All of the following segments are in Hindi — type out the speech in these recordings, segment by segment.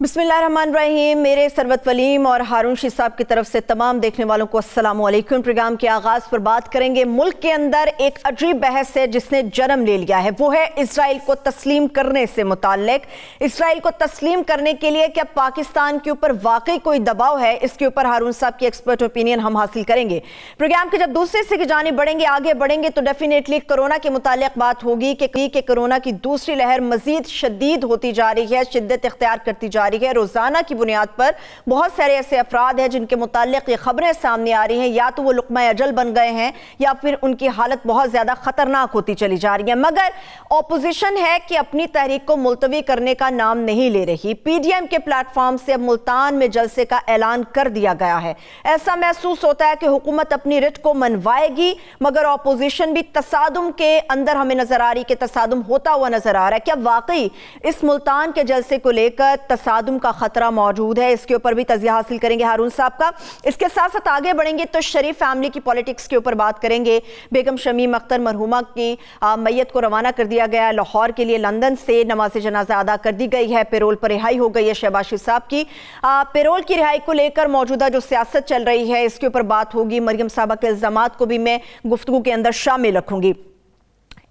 बिस्मिल्लाहिर्रहमानिर्रहीम। मेरे सरवत वलीम और हारून शी साहब की तरफ से तमाम देखने वालों को अस्सलाम वालेकुम। प्रोग्राम के आगाज़ पर बात करेंगे मुल्क के अंदर एक अजीब बहस है जिसने जन्म ले लिया है, वो है इसराइल को तस्लीम करने से मुताल्लिक। इसराइल को तस्लीम करने के लिए क्या पाकिस्तान के ऊपर वाकई कोई दबाव है, इसके ऊपर हारून साहब की एक्सपर्ट ओपिनियन हम हासिल करेंगे। प्रोग्राम के जब दूसरे हिस्से की जानिब बढ़ेंगे, आगे बढ़ेंगे तो डेफिनेटली कोरोना के मुताल्लिक बात होगी कि कोरोना की दूसरी लहर मजीद शदीद होती जा रही है, शिद्दत इख्तियार करती जा रही है। रोजाना की बुनियाद पर बहुत सारे ऐसे अफराद हैं जिनके मुताल्लिक ये खबरें सामने आ रही हैं, या तो वो लुक़मा अजल बन गए हैं या फिर उनकी हालत बहुत ज्यादा खतरनाक होती चली जा रही है। मगर ऑपोजिशन है कि अपनी तहरीक को मुलतवी करने का नाम नहीं ले रही। पीडीएम के प्लेटफॉर्म से अब मुल्तान में जलसे का ऐलान कर दिया गया है। ऐसा महसूस होता है कि हुकूमत अपनी रिट को मनवाएगी, मगर ऑपोजिशन भी तसादुम के अंदर हमें नजर आ रही कि तसादुम होता हुआ नजर आ रहा है। क्या वाकई इस मुल्तान के जलसे को लेकर तसादुम का खतरा मौजूद है? इसके ऊपर भी तजिया हासिल करेंगे हारून साहब का। इसके साथ साथ आगे बढ़ेंगे तो शरीफ फैमिली की पॉलिटिक्स के ऊपर बात करेंगे। बेगम शमीम अख्तर मरहुमा की मैयत को रवाना कर दिया गया लाहौर के लिए। लंदन से नमाज जनाजा अदा कर दी गई है। पेरोल पर रिहाई हो गई है शहबाज साहब की। पेरोल की रिहाई को लेकर मौजूदा जो सियासत चल रही है इसके ऊपर बात होगी। मरियम साहबा के इल्जामात को भी मैं गुफ्तगू के अंदर शामिल रखूंगी।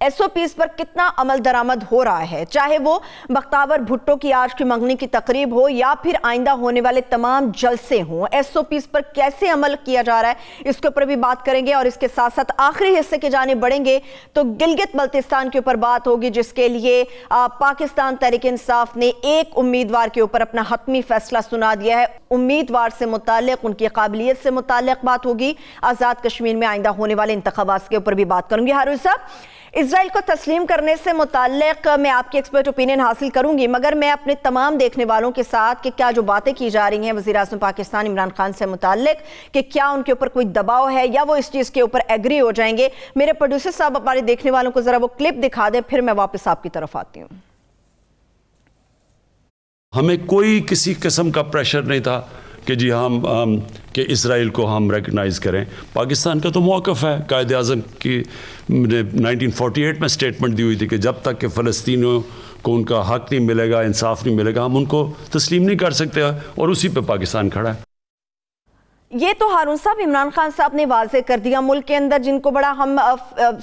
एसओपीज पर कितना अमल दरामद हो रहा है, चाहे वो बख्तावर भुट्टो की आज की मंगनी की तकरीब हो या फिर आइंदा होने वाले तमाम जलसे हों, एसओपीज पर कैसे अमल किया जा रहा है, इसके ऊपर भी बात करेंगे। और इसके साथ साथ आखिरी हिस्से के जाने बढ़ेंगे तो गिलगित बल्तिस्तान के ऊपर बात होगी, जिसके लिए पाकिस्तान तहरीक इंसाफ ने एक उम्मीदवार के ऊपर अपना हतमी फैसला सुना दिया है। उम्मीदवार से मुताल्लिक, उनकी काबिलियत से मुताल्लिक बात होगी। आज़ाद कश्मीर में आइंदा होने वाले इंतखाबात के ऊपर भी बात करूंगी। हारून साहब, इजराइल को तस्लीम करने से मुताल्लिक मैं आपकी एक्सपर्ट ओपिनियन हासिल करूंगी, मगर मैं अपने तमाम देखने वालों के साथ कि क्या जो बातें की जा रही हैं वज़ीर आज़म पाकिस्तान इमरान खान से मुताल्लिक, कि क्या उनके ऊपर कोई दबाव है या वो इस चीज़ के ऊपर एग्री हो जाएंगे। मेरे प्रोड्यूसर साहब हमारे देखने वालों को ज़रा वो क्लिप दिखा दें, फिर मैं वापस आपकी तरफ आती हूँ। हमें कोई किसी किस्म का प्रेशर नहीं था कि जी हम कि इसराइल को हम रिकग्नाइज़ करें। पाकिस्तान का तो मौक़िफ़ है, कायद आज़म की 1948 में स्टेटमेंट दी हुई थी कि जब तक कि फ़लस्तीनियों को उनका हक़ नहीं मिलेगा, इंसाफ नहीं मिलेगा, हम उनको तस्लीम नहीं कर सकते, और उसी पे पाकिस्तान खड़ा है। ये तो हारून साहब इमरान खान साहब ने वाजे कर दिया। मुल्क के अंदर जिनको बड़ा हम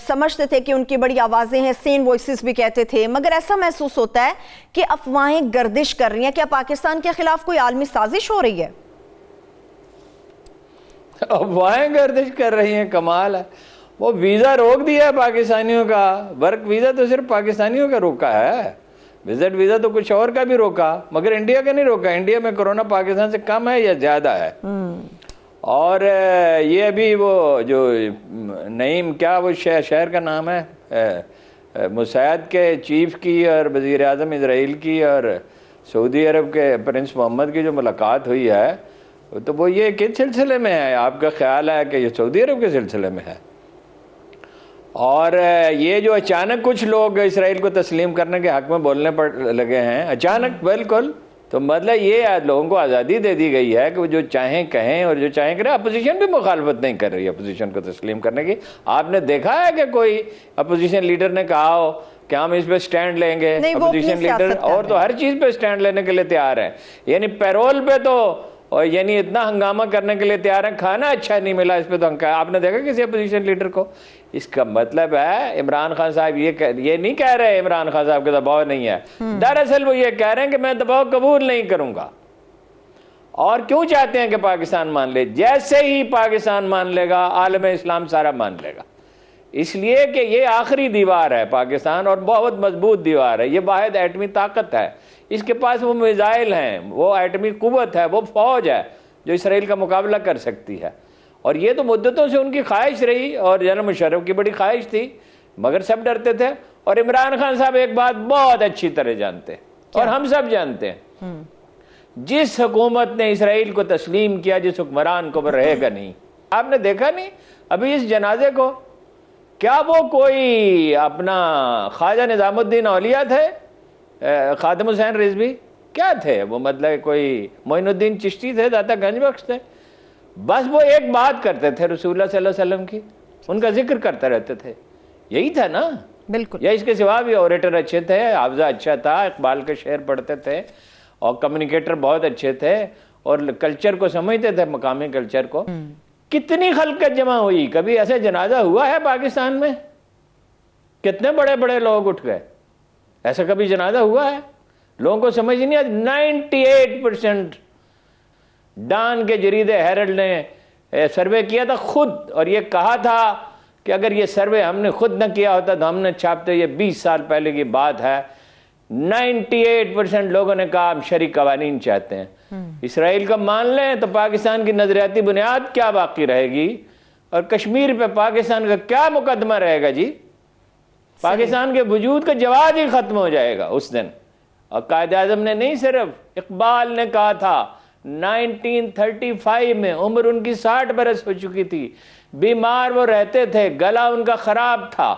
समझते थे कि उनकी बड़ी आवाज़ें हैं, सेन वॉइसेस भी कहते थे, मगर ऐसा महसूस होता है कि अफवाहें गर्दिश कर रही हैं। क्या पाकिस्तान के खिलाफ कोई आलमी साजिश हो रही है? अफवाहें गर्दिश कर रही हैं, कमाल है। वो वीज़ा रोक दिया है पाकिस्तानियों का। वर्क वीज़ा तो सिर्फ पाकिस्तानियों का रोका है, विजिट वीज़ा तो कुछ और का भी रोका, मगर इंडिया का नहीं रोका। इंडिया में कोरोना पाकिस्तान से कम है या ज़्यादा है। और ये अभी वो जो नईम, क्या वो शहर का नाम है, मुसैद के चीफ की और वज़ीर आज़म इसराइल की और सऊदी अरब के प्रिंस मोहम्मद की जो मुलाकात हुई है, तो वो ये किस सिलसिले में है? आपका ख्याल है कि ये सऊदी अरब के सिलसिले में है? और ये जो अचानक कुछ लोग इसराइल को तस्लीम करने के हक़ में बोलने पर लगे हैं अचानक, बिल्कुल, तो मतलब ये लोगों को आज़ादी दे दी गई है कि वो जो चाहें कहें और जो चाहें करें। अपोजिशन भी मुखालफत नहीं कर रही है अपोजिशन को तस्लीम करने की। आपने देखा है कि कोई अपोजिशन लीडर ने कहा हो कि हम इस पे स्टैंड लेंगे? अपोजिशन लीडर और तो हर चीज़ पे स्टैंड लेने के लिए तैयार हैं। यानी पैरोल पे तो और यानी इतना हंगामा करने के लिए तैयार है, खाना अच्छा नहीं मिला इस पे तो आपने देखा किसी अपोजिशन लीडर को? इसका मतलब है इमरान खान साहब ये नहीं कह रहे इमरान खान साहब का दबाव नहीं है, दरअसल वो ये कह रहे हैं कि मैं दबाव कबूल नहीं करूंगा। और क्यों चाहते हैं कि पाकिस्तान मान ले? जैसे ही पाकिस्तान मान लेगा आलम इस्लाम सारा मान लेगा, इसलिए कि ये आखिरी दीवार है पाकिस्तान, और बहुत मजबूत दीवार है। ये वाहिद एटमी ताकत है, इसके पास वो मिसाइल हैं, वो एटमी कुव्वत है, वो फौज है जो इसराइल का मुकाबला कर सकती है। और ये तो मुद्दतों से उनकी ख्वाहिश रही और जनरल मुशर्रफ की बड़ी ख्वाहिश थी, मगर सब डरते थे। और इमरान खान साहब एक बात बहुत अच्छी तरह जानते हैं, और हम सब जानते हैं, जिस हुकूमत ने इसराइल को तस्लीम किया, जिस हुक्मरान को वो रहेगा नहीं। आपने देखा नहीं अभी इस जनाजे को, क्या वो कोई अपना ख्वाजा निजामुद्दीन औलिया थे, खादिम हुसैन रिजवी क्या थे वो? मतलब कोई मोइनुद्दीन चिश्ती थे, दाता गंज बख्श थे। बस वो एक बात करते थे रसूलुल्लाह सल्लल्लाहु अलैहि वसल्लम की, उनका जिक्र करते रहते थे, यही था ना? बिल्कुल। या इसके सिवा भी ऑरेटर अच्छे थे, हाफजा अच्छा था, इकबाल के शेर पढ़ते थे, और कम्युनिकेटर बहुत अच्छे थे और कल्चर को समझते थे, मकामी कल्चर को। कितनी खलकत जमा हुई, कभी ऐसे जनाजा हुआ है पाकिस्तान में? कितने बड़े बड़े लोग उठ गए, ऐसा कभी जनाजा हुआ है? लोगों को समझ नहीं आती। 98% डान के जरीदे हेरल्ड ने सर्वे किया था खुद, और ये कहा था कि अगर ये सर्वे हमने खुद न किया होता तो हमने छापते। ये 20 साल पहले की बात है। 98% लोगों ने कहा हम शरई कवानीन चाहते हैं। इसराइल का मान लें तो पाकिस्तान की नजरियाती बुनियाद क्या बाकी रहेगी, और कश्मीर पे पाकिस्तान का क्या मुकदमा रहेगा जी? पाकिस्तान के वजूद का जवाब ही खत्म हो जाएगा उस दिन। और कायद आजम ने नहीं, सिर्फ इकबाल ने कहा था 1935 में, उम्र उनकी 60 बरस हो चुकी थी, बीमार वो रहते थे, गला उनका खराब था,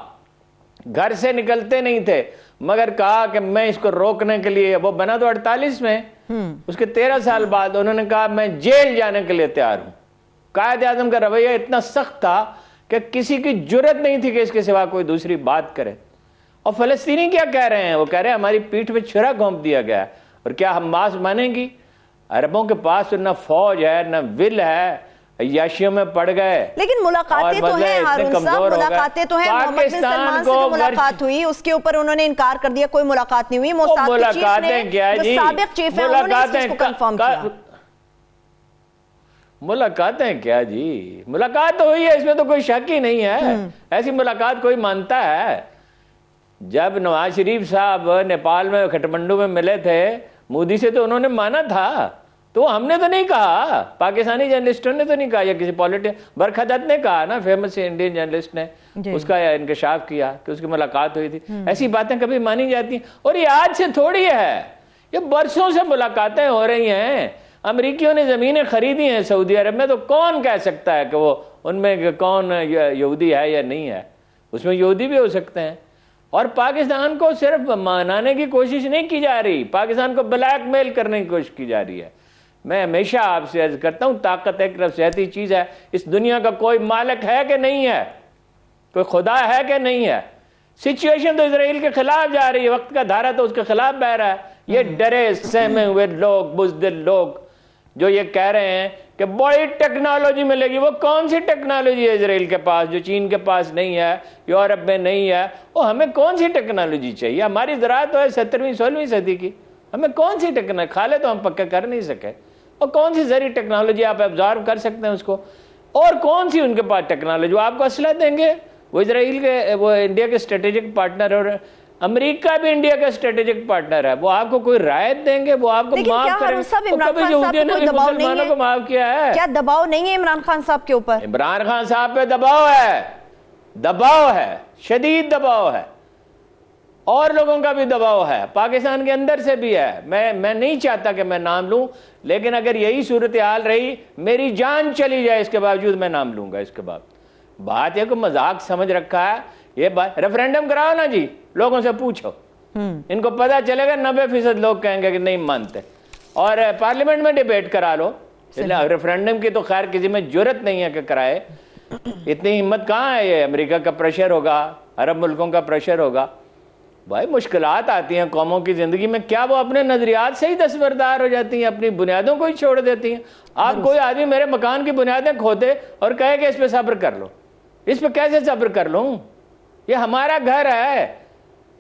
घर से निकलते नहीं थे, मगर कहा कि मैं इसको रोकने के लिए, वो बना तो 48 में, उसके 13 साल बाद उन्होंने कहा मैं जेल जाने के लिए तैयार हूं। कायद आजम का रवैया इतना सख्त था कि किसी की जुर्रत नहीं थी कि इसके सिवा कोई दूसरी बात करे। और फलस्तीनी क्या कह रहे हैं? वो कह रहे हैं हमारी पीठ पे छुरा घोंप दिया गया। और क्या हमास मानेगी? अरबों के पास न फौज है न विल है, अय्याशियों में पड़ गए। लेकिन मुलाकातें तो हैं हारून साहब, मुलाकातें तो हैं। मोहम्मद बिन सलमान से जो मुलाकात हुई उसके ऊपर उन्होंने इनकार कर दिया, कोई मुलाकात नहीं हुई। मोसाद के चीफ ने, जो साबिक चीफ है, उन्होंने इस चीज को कंफर्म किया। मुलाकातें क्या जी? मुलाकात तो हुई है, इसमें तो कोई शक ही नहीं है। ऐसी मुलाकात कोई मानता है? जब नवाज शरीफ साहब नेपाल में काठमांडू में मिले थे मोदी से, तो उन्होंने माना था। तो हमने तो नहीं कहा, पाकिस्तानी जर्नलिस्टों ने तो नहीं कहा, या किसी पॉलिटिशियन, बरखदत ने कहा ना, फेमस इंडियन जर्नलिस्ट ने उसका इंकशाफ किया कि उसकी मुलाकात हुई थी। ऐसी बातें कभी मानी जाती हैं। और ये आज से थोड़ी है, ये बरसों से मुलाकातें हो रही हैं। अमेरिकियों ने जमीनें खरीदी हैं सऊदी अरब में, तो कौन कह सकता है कि वो उनमें कौन यहूदी है या नहीं है? उसमें यहूदी भी हो सकते हैं। और पाकिस्तान को सिर्फ मनाने की कोशिश नहीं की जा रही, पाकिस्तान को ब्लैकमेल करने की कोशिश की जा रही है। मैं हमेशा आपसे अर्ज करता हूं, ताकत एक नफसियाती चीज है। इस दुनिया का कोई मालिक है कि नहीं है? कोई खुदा है कि नहीं है? सिचुएशन तो इसराइल के खिलाफ जा रही है, वक्त का धारा तो उसके खिलाफ बह रहा है। ये डरे सहमे हुए लोग, बुज़दिल लोग जो ये कह रहे हैं कि बड़ी टेक्नोलॉजी मिलेगी, वो कौन सी टेक्नोलॉजी है इसराइल के पास जो चीन के पास नहीं है, यूरोप में नहीं है? वो हमें कौन सी टेक्नोलॉजी चाहिए? हमारी ज़राअत तो है 17वीं 16वीं सदी की, हमें कौन सी टेक्नोलॉजी? खाले तो हम पक्का कर नहीं सके, और कौन सी जरी टेक्नोलॉजी आप ऑब्जर्व कर सकते हैं उसको? और कौन सी उनके पास टेक्नोलॉजी? वो आपको असला देंगे। वो इसराइल के, वो इंडिया के स्ट्रेटेजिक पार्टनर, और अमेरिका भी इंडिया का स्ट्रेटेजिक पार्टनर है। वो आपको कोई रायत देंगे? वो आपको माफ करेंगे? कभी यहूदियों ने मुसलमानों को माफ किया है? क्या दबाव नहीं है इमरान खान साहब के ऊपर? इमरान खान साहब पे दबाव है, दबाव है, शदीद दबाव है, और लोगों का भी दबाव है, पाकिस्तान के अंदर से भी है। मैं नहीं चाहता कि मैं नाम लूं, लेकिन अगर यही सूरत हाल रही, मेरी जान चली जाए, इसके बावजूद मैं नाम लूंगा। इसके बाद बात है को मजाक समझ रखा है। ये बात, रेफरेंडम कराओ ना जी, लोगों से पूछो, इनको पता चलेगा। 90% लोग कहेंगे कि नहीं मानते। और पार्लियामेंट में डिबेट करा लो। रेफरेंडम की तो खैर किसी में जरूरत नहीं है कि कराए, इतनी हिम्मत कहाँ है? ये अमेरिका का प्रेशर होगा, अरब मुल्कों का प्रेशर होगा। भाई मुश्किलात आती हैं कौमों की जिंदगी में, क्या वो अपने नजरियात से ही दस्तबरदार हो जाती हैं, अपनी बुनियादों को ही छोड़ देती हैं? आप कोई आदमी मेरे मकान की बुनियादें खोदे और कहे कि इस पे सब्र कर लो, इस पे कैसे सब्र कर लूं? ये हमारा घर है।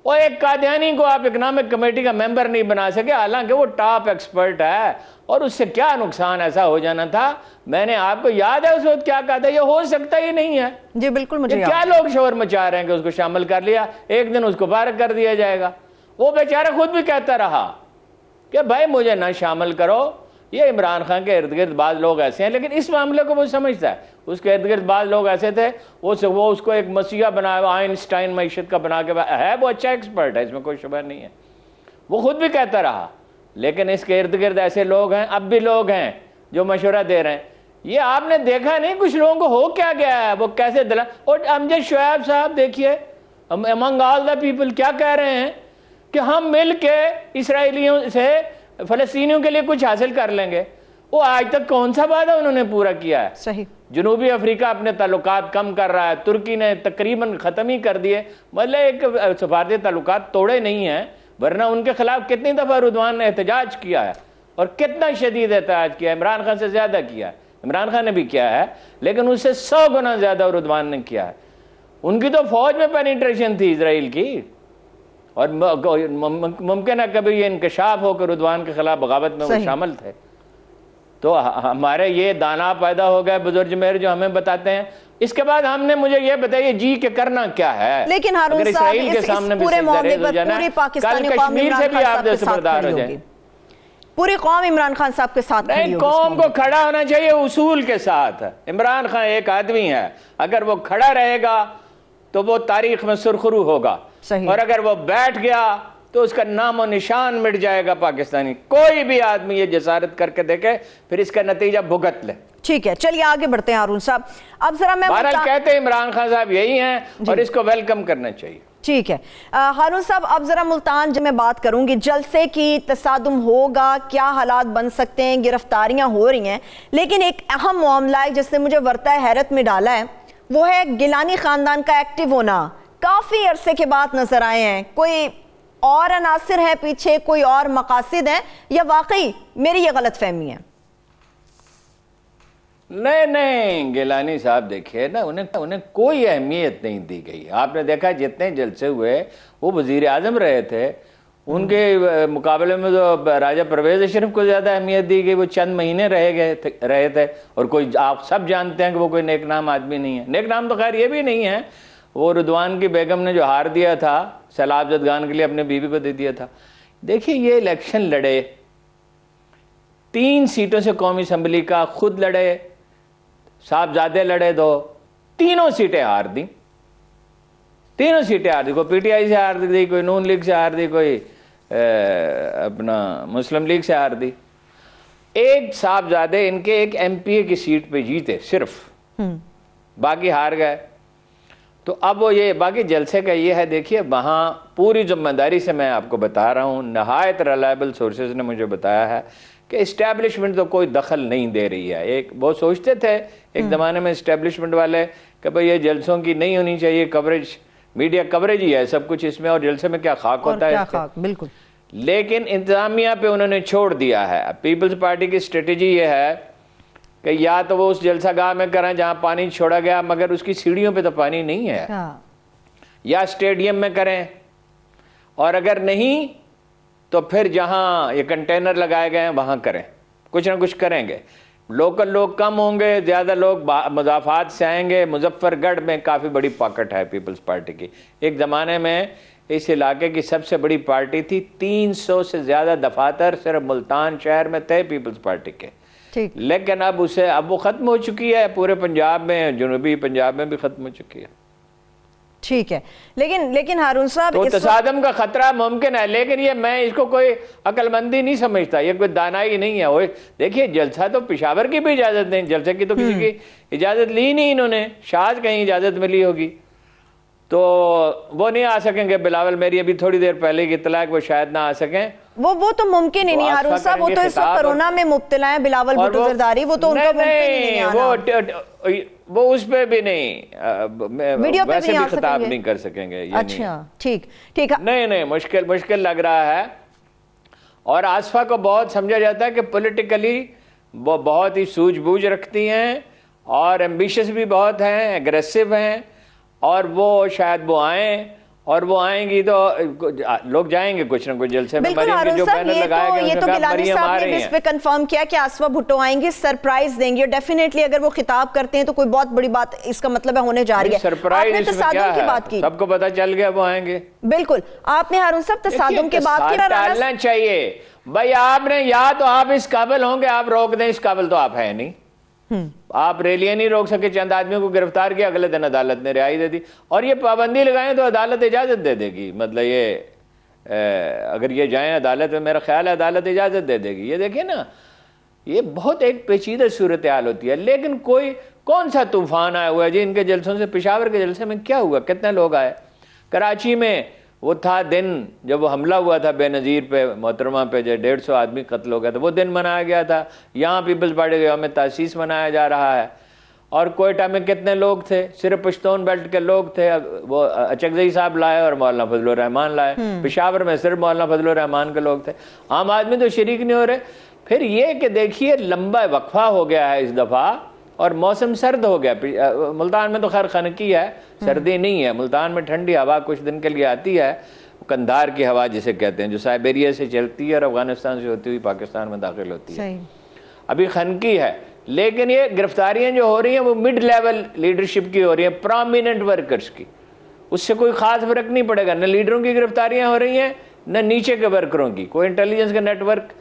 और एक कादियानी को आप इकोनॉमिक कमेटी का मेंबर नहीं बना सके, हालांकि वो टॉप एक्सपर्ट है, और उससे क्या नुकसान ऐसा हो जाना था? मैंने आपको याद है उस वक्त क्या कहा था? ये हो सकता ही नहीं है जी। बिल्कुल, मुझे क्या लोग शोर मचा रहे हैं कि उसको शामिल कर लिया, एक दिन उसको बाहर कर दिया जाएगा। वो बेचारा खुद भी कहता रहा कि भाई मुझे ना शामिल करो। ये इमरान खान के इर्द गिर्द बाज लोग ऐसे हैं, लेकिन इस मामले को वो समझता है। उसके इर्द गिर्द बाज लोग ऐसे थे, वो उसको एक मसीहा बनाया, आइंस्टाइन मैशत का बना के है। वो अच्छा एक्सपर्ट है, इसमें कोई शुबह नहीं है, वो खुद भी कहता रहा। लेकिन इसके इर्द गिर्द ऐसे लोग हैं, अब भी लोग हैं जो मशवरा दे रहे हैं। ये आपने देखा नहीं कुछ लोगों को हो क्या गया है, वो कैसे दिला। और अमजद शुएब साहब देखिए, अमंग ऑल द पीपल क्या कह रहे हैं कि हम मिल के इसराइलियों से फलस्तीनियों के लिए कुछ हासिल कर लेंगे। वो आज तक कौन सा वादा उन्होंने पूरा किया है? सही। जनूबी अफ्रीका अपने ताल्लुकात कम कर रहा है, तुर्की ने तकरीबन खत्म ही कर दिए, मतलब एक सफारती ताल्लुकात तोड़े नहीं है, वरना उनके खिलाफ कितनी दफ़ा रुदवान ने एहतजाज किया है और कितना शदीद एहतजाज किया है, इमरान खान से ज़्यादा किया है। इमरान खान ने भी किया है, लेकिन उससे 100 गुना ज़्यादा रुदवान ने किया है। उनकी तो फौज में पेनिट्रेशन थी इसराइल की, और मुमकिन है कभी ये इंकशाफ हो कि रुदवान के खिलाफ बगावत में वो शामिल थे। तो हमारे ये दाना पैदा हो गए बुजुर्ग मेरे जो हमें बताते हैं। इसके बाद हमने मुझे ये बताइए जी के करना क्या है। लेकिन हारून साहब इस पूरे मामले पर पूरी पाकिस्तानी कौम इमरान खान साहब के साथ खड़ी होगी, पूरी कौम इमरान खान साहब के साथ खड़ी होगी। कौम को खड़ा होना चाहिए उसूल के साथ। इमरान खान एक आदमी है, अगर वो खड़ा रहेगा तो वो तारीख में सुरखरू होगा, और अगर वो बैठ गया तो उसका नामो निशान मिट जाएगा पाकिस्तानी। कोई भी आदमी ये जसारत करके देखे, फिर इसका नतीजा भुगत ले। ठीक है, चलिए आगे बढ़ते हैं हारून साहब। अब जरा मैं कहते हैं इमरान खान साहब यही हैं और इसको वेलकम करना चाहिए। ठीक है हारून साहब, अब जरा मुल्तान में बात करूंगी। जलसे की तसादुम होगा, क्या हालात बन सकते हैं, गिरफ्तारियां हो रही हैं, लेकिन एक अहम मामला है जिसने मुझे वर्ता हैरत में डाला है, वो है गिलानी खानदान का एक्टिव होना। काफी अरसे के बाद नजर आए हैं। कोई और अनासिर है पीछे, कोई और मकासिद हैं, या वाकई मेरी ये गलत फहमी है? नहीं, गिलानी साहब देखिए ना, उन्हें कोई अहमियत नहीं दी गई। आपने देखा जितने जलसे हुए वो वजीर आजम रहे थे, उनके मुकाबले में तो राजा परवेज अशरफ को ज्यादा अहमियत दी गई। वो चंद महीने रहे थे, और कोई आप सब जानते हैं कि वो कोई नेक नाम आदमी नहीं है। नेक नाम तो खैर ये भी नहीं है, वो रुदवान की बेगम ने जो हार दिया था सैलाब जदगान के लिए, अपने बीवी को दे दिया था। देखिए ये इलेक्शन लड़े, 3 सीटों से कौमी असम्बली का, खुद लड़े, साहबजादे लड़े 2, तीनों सीटें हार दी। तीनों सीटें हार दी। कोई पीटीआई से हार दी, कोई नून लीग से हार दी, कोई अपना मुस्लिम लीग से हार दी। एक साहबजादे इनके एक एमपीए की सीट पे जीते सिर्फ, बाकी हार गए। तो अब वो ये बाकी जलसे का ये है, देखिए वहाँ पूरी जिम्मेदारी से मैं आपको बता रहा हूँ, नहायत रिलायबल सोर्सेज ने मुझे बताया है कि इस्टेब्लिशमेंट तो कोई दखल नहीं दे रही है। एक वो सोचते थे एक ज़माने में इस्टेब्लिशमेंट वाले कि भाई ये जलसों की नहीं होनी चाहिए कवरेज, मीडिया कवरेज ही है सब कुछ इसमें, और जलसे में क्या खाक होता है इसके। बिल्कुल। लेकिन इंतजामिया पे उन्होंने छोड़ दिया है। पीपल्स पार्टी की स्ट्रेटेजी ये है कि या तो वो उस जलसागाह में करें जहां पानी छोड़ा गया मगर उसकी सीढ़ियों पे तो पानी नहीं है, या स्टेडियम में करें, और अगर नहीं तो फिर जहां ये कंटेनर लगाए गए हैं वहां करें। कुछ ना कुछ करेंगे। लोकल लोग कम होंगे, ज्यादा लोग मुजाफात से आएंगे। मुजफ्फरगढ़ में काफी बड़ी पॉकेट है पीपल्स पार्टी की। एक जमाने में इस इलाके की सबसे बड़ी पार्टी थी, 300 से ज्यादा दफातर सिर्फ मुल्तान शहर में थे पीपल्स पार्टी के। लेकिन अब वो खत्म हो चुकी है, पूरे पंजाब में, जनूबी पंजाब में भी खत्म हो चुकी है। ठीक है, लेकिन हारून साहब तो तसादम का खतरा मुमकिन है, लेकिन ये मैं इसको कोई अक्लमंदी नहीं समझता, ये कोई दानाई नहीं है। वो देखिए जलसा तो पेशावर की भी इजाजत नहीं, जलसे की तो किसी की इजाजत ली नहीं इन्होंने, शायद कहीं इजाजत मिली होगी तो वो नहीं आ सकेंगे। बिलावल मेरी अभी थोड़ी देर पहले की इत्तला है कि वो शायद ना आ सकें। वो तो मुमकिन ही नहीं हारून साहब, वो तो इस वक्त कोरोना में मुब्तला है बिलावल भुट्टो जरदारी, वो तो उनका मुमकिन ही नहीं आना। वो उस पे भी नहीं, वीडियो पे वैसे भी भी खिताब नहीं कर सकेंगे। अच्छा ठीक है। नहीं मुश्किल लग रहा है। और आसफा को बहुत समझा जाता है कि पॉलिटिकली वो बहुत ही सूझबूझ रखती हैं और एम्बिशियस भी बहुत हैं, एग्रेसिव हैं, और वो शायद वो आए, और वो आएंगी तो लोग जाएंगे कुछ ना कुछ जलसे में। मरियम के जो बैनर लगाए गए ये तो गिलानी साहब ने इस पे कंफर्म किया कि आसफा भुट्टो आएंगे, सरप्राइज देंगे। डेफिनेटली अगर वो खिताब करते हैं तो कोई बहुत बड़ी बात इसका मतलब है होने जा रही है। सरप्राइज तसादुम की बात की, सबको पता चल गया वो आएंगे। बिल्कुल, आपने हारून साहब तसादुम के बाद की डालना चाहिए भाई। आपने या तो आप इस काबिल होंगे, आप रोक दें, इस काबिल तो आप है नहीं। आप रैलियां नहीं रोक सके, चंद आदमियों को गिरफ्तार किया, अगले दिन अदालत ने रिहाई दे दी। और ये पाबंदी लगाएं तो अदालत इजाजत दे देगी, मतलब ये अगर ये जाएं अदालत में, मेरा ख्याल है अदालत इजाजत दे देगी। ये देखिए ना, ये बहुत एक पेचीदा सूरत हाल होती है। लेकिन कौन सा तूफान आया हुआ है जी इनके जलसों से? पेशावर के जलसे में क्या हुआ? कितने लोग आए? कराची में वो था दिन जब वो हमला हुआ था बेनज़ीर पे, मोहतरमा पे, जो 150 आदमी कत्ल हो गया था, वो दिन मनाया गया था। यहाँ पीपल्स पार्टी के यौम तासीस मनाया जा रहा है। और कोयटा में कितने लोग थे, सिर्फ पश्तून बेल्ट के लोग थे, वो अचकजई साहब लाए और मौलाना फजलुर रहमान लाए। पेशावर में सिर्फ मौलाना फजलुर रहमान के लोग थे, आम आदमी तो शरीक नहीं हो रहे। फिर ये कि देखिए लंबा वक्फा हो गया है इस दफ़ा और मौसम सर्द हो गया। मुल्तान में तो खैर खनकी है, सर्दी नहीं है। मुल्तान में ठंडी हवा कुछ दिन के लिए आती है, कंधार की हवा जिसे कहते हैं, जो साइबेरिया से चलती है और अफगानिस्तान से होती हुई पाकिस्तान में दाखिल होती है। अभी खनकी है, लेकिन ये गिरफ्तारियां जो हो रही हैं वो मिड लेवल लीडरशिप की हो रही हैं, प्रोमिनेंट वर्कर्स की। उससे कोई खास फर्क नहीं पड़ेगा, न लीडरों की गिरफ्तारियां हो रही हैं न नीचे के वर्करों की। कोई इंटेलिजेंस का नेटवर्क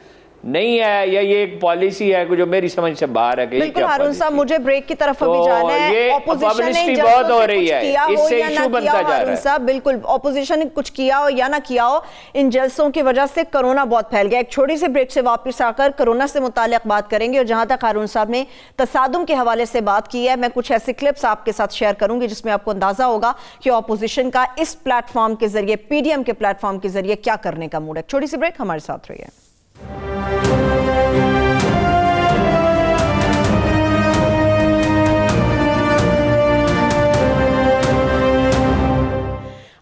नहीं है, या ये एक पॉलिसी है जो मेरी समझ से बाहर है। बिल्कुल हारून साहब, मुझे ब्रेक की तरफ अभी जाना है। ऑपोजिशन बहुत हो रही है, इससे इशू बनता जा रहा है। साहब बिल्कुल, ऑपोजिशन ने कुछ किया हो या ना किया हो, इन जलसों की वजह से कोरोना बहुत फैल गया। एक छोटी सी ब्रेक से वापस आकर कोरोना से मुताल्लिक बात करेंगे। और जहां तक हारून साहब ने तसादुम के हवाले से बात की है, मैं कुछ ऐसे क्लिप्स आपके साथ शेयर करूंगी जिसमें आपको अंदाजा होगा कि ऑपोजिशन का इस प्लेटफॉर्म के जरिए, पीडीएम के प्लेटफॉर्म के जरिए क्या करने का मूड है। छोटी सी ब्रेक, हमारे साथ रहिए।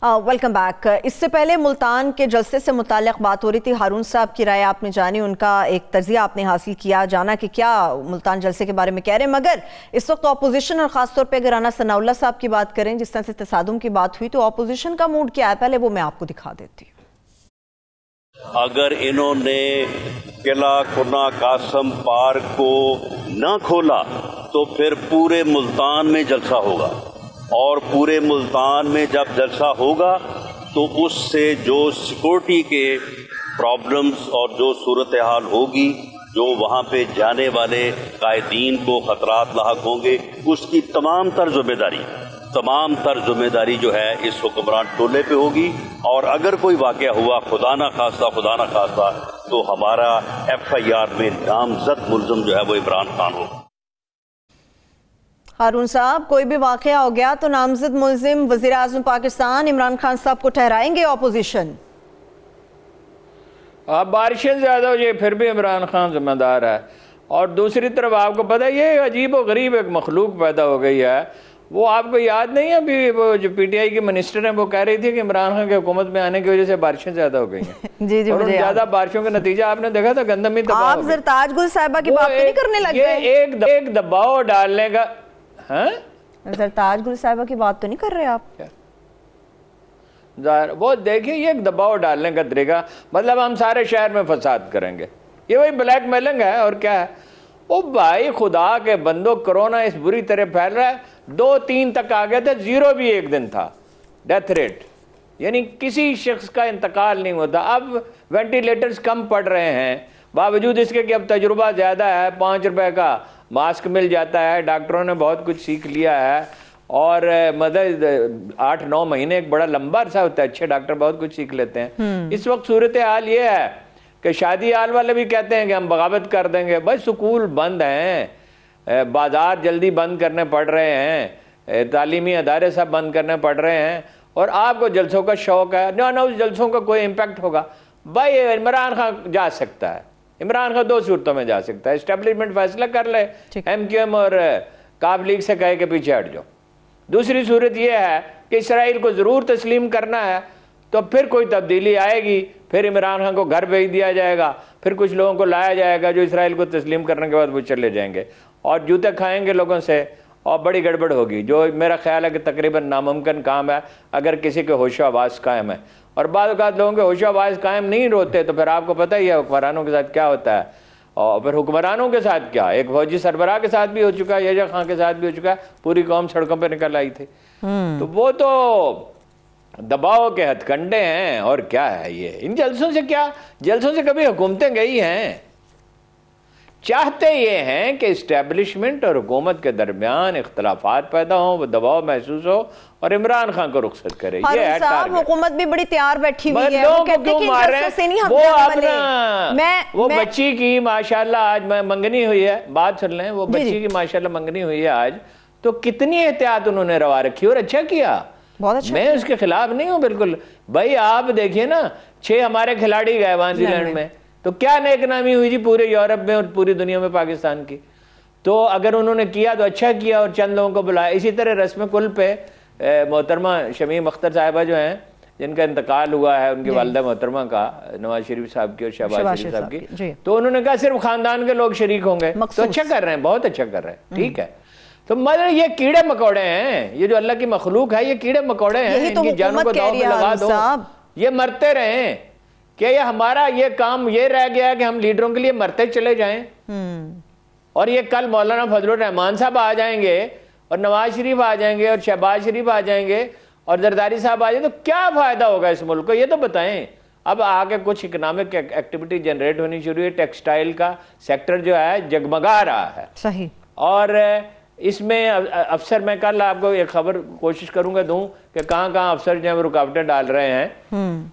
Welcome back. इससे पहले मुल्तान के जलसे से मुताल्लिक बात हो रही थी। हारून साहब की राय आपने जानी, उनका एक तजिया आपने हासिल किया, जाना कि क्या मुल्तान जलसे के बारे में कह रहे हैं। मगर इस वक्त अपोजिशन और ख़ासतौर पे अगर राना सनाउल्लाह साहब की बात करें, जिस तरह से तसादुम की बात हुई, तो अपोजिशन का मूड क्या है, पहले वो मैं आपको दिखा देती हूँ। अगर इन्होंने किला खुना कासम पार्क को न खोला तो फिर पूरे मुल्तान में जलसा होगा, और पूरे मुल्तान में जब जलसा होगा तो उससे जो सिक्योरिटी के प्रॉब्लम्स और जो सूरत हाल होगी, जो वहाँ पे जाने वाले कायदीन को खतरात लाहक होंगे, उसकी तमाम तर जिम्मेदारी जो है इस हुक्मरान टोले पे होगी। और अगर कोई वाक़या हुआ खुदा ना खास्ता तो हमारा FIR में नामजद मुल्ज़िम जो है वो इमरान खान होगा। हारून साहब, कोई भी वाक़या हो गया तो नामजद मुल्ज़िम वज़ीर आज़म पाकिस्तान इमरान खान साहब को ठहराएंगे ऑपोजिशन? आप बारिशें ज़्यादा हो जाए फिर भी इमरान खान जिम्मेदार है। और दूसरी तरफ आपको पता है ये अजीब व गरीब एक मखलूक पैदा हो गई है। वो आपको याद नहीं है, अभी वो जो PTI की मिनिस्टर हैं वो कह रही थी कि इमरान खान की हुकूमत में आने की वजह से बारिशें ज्यादा हो गई हैं। जी, और ज्यादा बारिशों का नतीजा आपने देखा था, गंदम में तबाह। आप ज़रताज गुल साहिबा की बात नहीं करने लग गए? एक दबाव डालने का, ज़रताज गुल साहिबा की बात तो नहीं कर रहे आप? वो देखिए, ये एक दबाव डालने का तरीका, मतलब हम सारे शहर में फसाद करेंगे, ये वही ब्लैक मेलिंग है। और क्या है? ओ भाई खुदा के बंदो, कोरोना इस बुरी तरह फैल रहा है, 2-3 तक आ गए थे, 0 भी एक दिन था डेथ रेट, यानी किसी शख्स का इंतकाल नहीं होता। अब वेंटिलेटर्स कम पड़ रहे हैं, बावजूद इसके कि अब तजुर्बा ज़्यादा है, 5 रुपए का मास्क मिल जाता है, डॉक्टरों ने बहुत कुछ सीख लिया है। और मतलब 8-9 महीने एक बड़ा लंबा अरसा होता है, अच्छे डॉक्टर बहुत कुछ सीख लेते हैं। इस वक्त सूरत हाल ये है कि शादी हाल वाले भी कहते हैं कि हम बगावत कर देंगे। भाई स्कूल बंद हैं, बाजार जल्दी बंद करने पड़ रहे हैं, तालीमी अदारे सब बंद करने पड़ रहे हैं, और आपको जलसों का शौक है ना उस जलसों का कोई इम्पैक्ट होगा। भाई इमरान खान जा सकता है, इमरान खान 2 सूरतों में जा सकता है। एस्टेब्लिशमेंट फैसला कर ले, MQM और काफ लीग से कहे के पीछे हट जाओ। दूसरी सूरत यह है कि इसराइल को ज़रूर तस्लीम करना है, तो फिर कोई तब्दीली आएगी, फिर इमरान खान को घर भेज दिया जाएगा, फिर कुछ लोगों को लाया जाएगा जो इसराइल को तस्लीम करने के बाद वो चले जाएंगे और जूते खाएंगे लोगों से, और बड़ी गड़बड़ होगी, जो मेरा ख्याल है कि तकरीबन नामुमकिन काम है अगर किसी के होशो आवाज़ कायम है। और बाद औक़ात लोगों के होशो आवाज़ कायम नहीं होते तो फिर आपको पता ही है हुक्मरानों के साथ क्या होता है। और फिर हुक्मरानों के साथ क्या, एक फौजी सरबराह के साथ भी हो चुका है, यजा खान के साथ भी हो चुका है, पूरी कौम सड़कों पर निकल आई थी। तो वो तो दबाव के हथकंडे हैं। और क्या है ये, इन जलसों से क्या, जलसों से कभी हुकूमतें गई हैं? चाहते ये हैं कि इस्टेब्लिशमेंट और हुकूमत के दरमियान इख्तलाफात पैदा हो, वो दबाव महसूस हो और इमरान खान को रुखसत करे। ये है टारगेट। हुकूमत भी बड़ी तैयार बैठी हुई है, वो क्यों मार रहे हैं? वो अपना वो बच्ची की माशाल्लाह आज मंगनी हुई है, बात सुन लें, वो बच्ची की माशाल्लाह मंगनी हुई है आज, तो कितनी एहतियात उन्होंने रवा रखी और अच्छा किया। अच्छा, मैं उसके खिलाफ नहीं हूं बिल्कुल। भाई आप देखिए ना, 6 हमारे खिलाड़ी गए न्यूजीलैंड में, तो क्या नेकनामी हुई जी पूरे यूरोप में और पूरी दुनिया में पाकिस्तान की। तो अगर उन्होंने किया तो अच्छा किया और चंद लोगों को बुलाया। इसी तरह रस्म कुल पे मोहतरमा शमीम अख्तर साहिबा जो हैं, जिनका इंतकाल हुआ है, उनकी वालिदा मोहतरमा का, नवाज शरीफ साहब की और शहबाज शरीफ साहब की, तो उन्होंने कहा सिर्फ खानदान के लोग शरीक होंगे। तो अच्छा कर रहे हैं, बहुत अच्छा कर रहे हैं, ठीक है। तो मतलब ये कीड़े मकोड़े हैं, ये जो अल्लाह की मखलूक है, ये कीड़े मकोड़े हैं, इनकी जानों को दांव में लगा दो, ये मरते रहे। क्या ये हमारा ये काम ये रह गया कि हम लीडरों के लिए मरते चले जाएं? और ये कल मौलाना फजलुर रहमान साहब आ जाएंगे और नवाज शरीफ आ जाएंगे और शहबाज शरीफ आ जाएंगे और जरदारी साहब आ जाएंगे, तो क्या फायदा होगा इस मुल्क को? ये तो बताएं। अब आगे कुछ इकोनॉमिक एक्टिविटी जनरेट होनी शुरू हुई। टेक्सटाइल का सेक्टर जो है जगमगा रहा है, सही। और इसमें अफसर, मैं कल आपको एक खबर कोशिश करूंगा दूं कि कहां अफसर जो है रुकावटें डाल रहे हैं।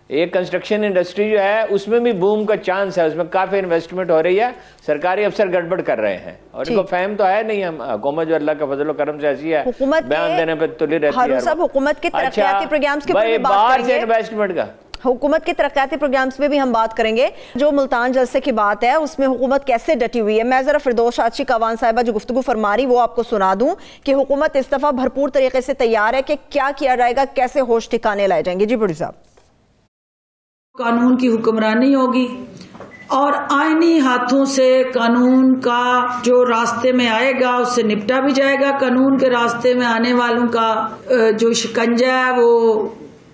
एक कंस्ट्रक्शन इंडस्ट्री जो है उसमें भी बूम का चांस है, उसमें काफी इन्वेस्टमेंट हो रही है, सरकारी अफसर गड़बड़ कर रहे हैं और इनको फहम तो है नहीं। हम हुकूमत जो अल्लाह का फजल करम से ऐसी है, बयान देने पे तुली रहती है। हुकूमत के तरक्याती प्रोग्राम्स के बाहर से इन्वेस्टमेंट का, हुकूमत के तरक्याती प्रोग्राम्स में भी हम बात करेंगे। जो मुल्तान जलसे की बात है उसमें हुकूमत कैसे डटी हुई है, मैं जरा फिरदौस आची कावान साहिबा जो गुफ्तगू फरमा रही वो आपको सुना दूं कि हुकूमत इस दफा भरपूर तरीके से तैयार है कि क्या किया जाएगा, कैसे होश ठिकाने लाए जाएंगे। जी बड़ी साहब, कानून की हुक्मरानी होगी और आईनी हाथों से कानून का जो रास्ते में आएगा उससे निपटा भी जाएगा। कानून के रास्ते में आने वालों का जो शिकंजा है वो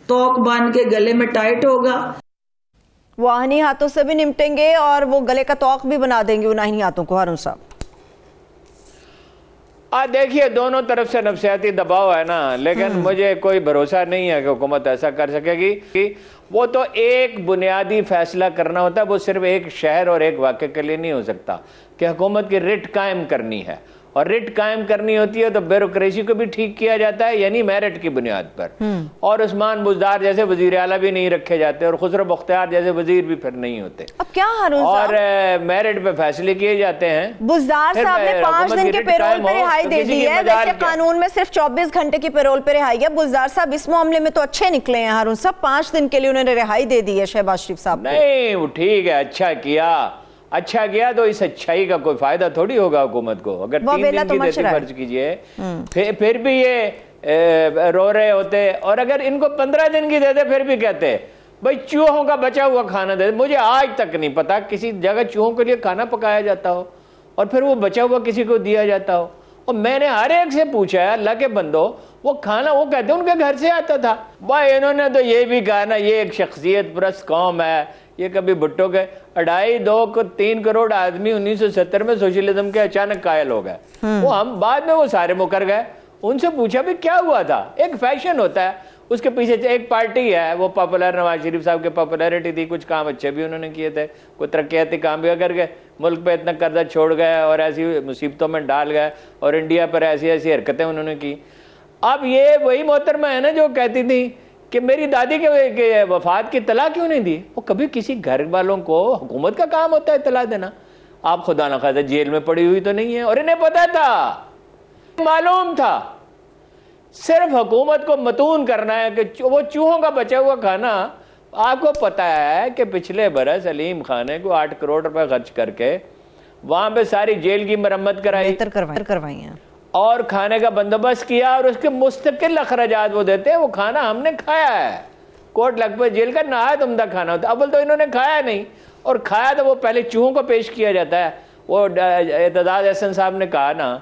तोक बांध के गले में टाइट होगा। वो आईनी हाथों से भी निपटेंगे और वो गले का तोक भी बना देंगे उन आईनी हाथों को। हारून साहब, देखिए दोनों तरफ से नफसियाती दबाव है ना, लेकिन मुझे कोई भरोसा नहीं है कि हुकूमत ऐसा कर सकेगी। कि वो तो एक बुनियादी फैसला करना होता है, वो सिर्फ एक शहर और एक वाक़े के लिए नहीं हो सकता कि हुकूमत की रिट कायम करनी है, और रिट कायम करनी होती है तो ब्यूरोक्रेसी को भी ठीक किया जाता है, यानी मेरिट की बुनियाद पर। और उस्मान बुज़दार जैसे वजीर आला भी नहीं रखे जाते और खुसरो बख्तियार जैसे वजीर भी फिर नहीं होते। अब क्या और मेरिट पे फैसले किए जाते हैं। बुज़दार साहब ने 5 दिन के पेरोल पे रिहाई दे दी है, वैसे कानून में सिर्फ 24 घंटे की पेरोल पे रिहाई है। बुज़दार साहब इस मामले में तो अच्छे निकले हैं हारून साहब, 5 दिन के लिए उन्होंने रिहाई दे दी है शहबाज शरीफ साहब। नहीं वो ठीक है, अच्छा किया तो इस अच्छाई का कोई फायदा थोड़ी होगा हुकूमत को। अगर 3 दिन की देती फर्ज कीजिए फिर भी ये रो रहे होते, और अगर इनको 15 दिन की देते फिर भी कहते भाई चूहों का बचा हुआ खाना दे। मुझे आज तक नहीं पता किसी जगह चूहों के लिए खाना पकाया जाता हो और फिर वो बचा हुआ किसी को दिया जाता हो। और मैंने हर एक से पूछा है, अल्लाह के बंदो, वो खाना वो कहते उनके घर से आता था। भाई इन्होंने तो ये भी कहा ना, ये एक शख्सियत परस्त कौम है, ये कभी भुट्टो के 2.5-3 करोड़ आदमी 1970 में सोशलिज्म के अचानक कायल हो गए। वो हम बाद में वो सारे मुकर गए। उनसे पूछा भी क्या हुआ था। एक फैशन होता है, उसके पीछे एक पार्टी है, वो पॉपुलर, नवाज शरीफ साहब की पॉपुलैरिटी थी, कुछ काम अच्छे भी उन्होंने किए थे, कोई तरक्याती काम भी कर गए, मुल्क पे इतना कर्जा छोड़ गए और ऐसी मुसीबतों में डाल गए और इंडिया पर ऐसी ऐसी हरकतें उन्होंने की। अब ये वही मोहतरमा है ना जो कहती थी कि मेरी दादी के वफात की इतला क्यों नहीं दी। वो कभी किसी घर वालों को, हुकूमत का काम होता है इतला देना। आप खुदा ना खासा जेल में पड़ी हुई तो नहीं है, और इन्हें पता था, मालूम था। सिर्फ हुकूमत को मतून करना है कि वो चूहों का बचा हुआ खाना। आपको पता है कि पिछले बरस अलीम खाने को 8 करोड़ रुपए खर्च करके वहां पे सारी जेल की मरम्मत करवाई है और खाने का बंदोबस्त किया, और उसके मुस्तकिल अखराजात वो देते हैं। वो खाना हमने खाया है, कोट लखपत जेल का नहायत उम्दा खाना होता है। अव्वल तो इन्होंने खाया नहीं, और खाया तो वो पहले चूहों को पेश किया जाता है। वो एतजाज हसन साहब ने कहा ना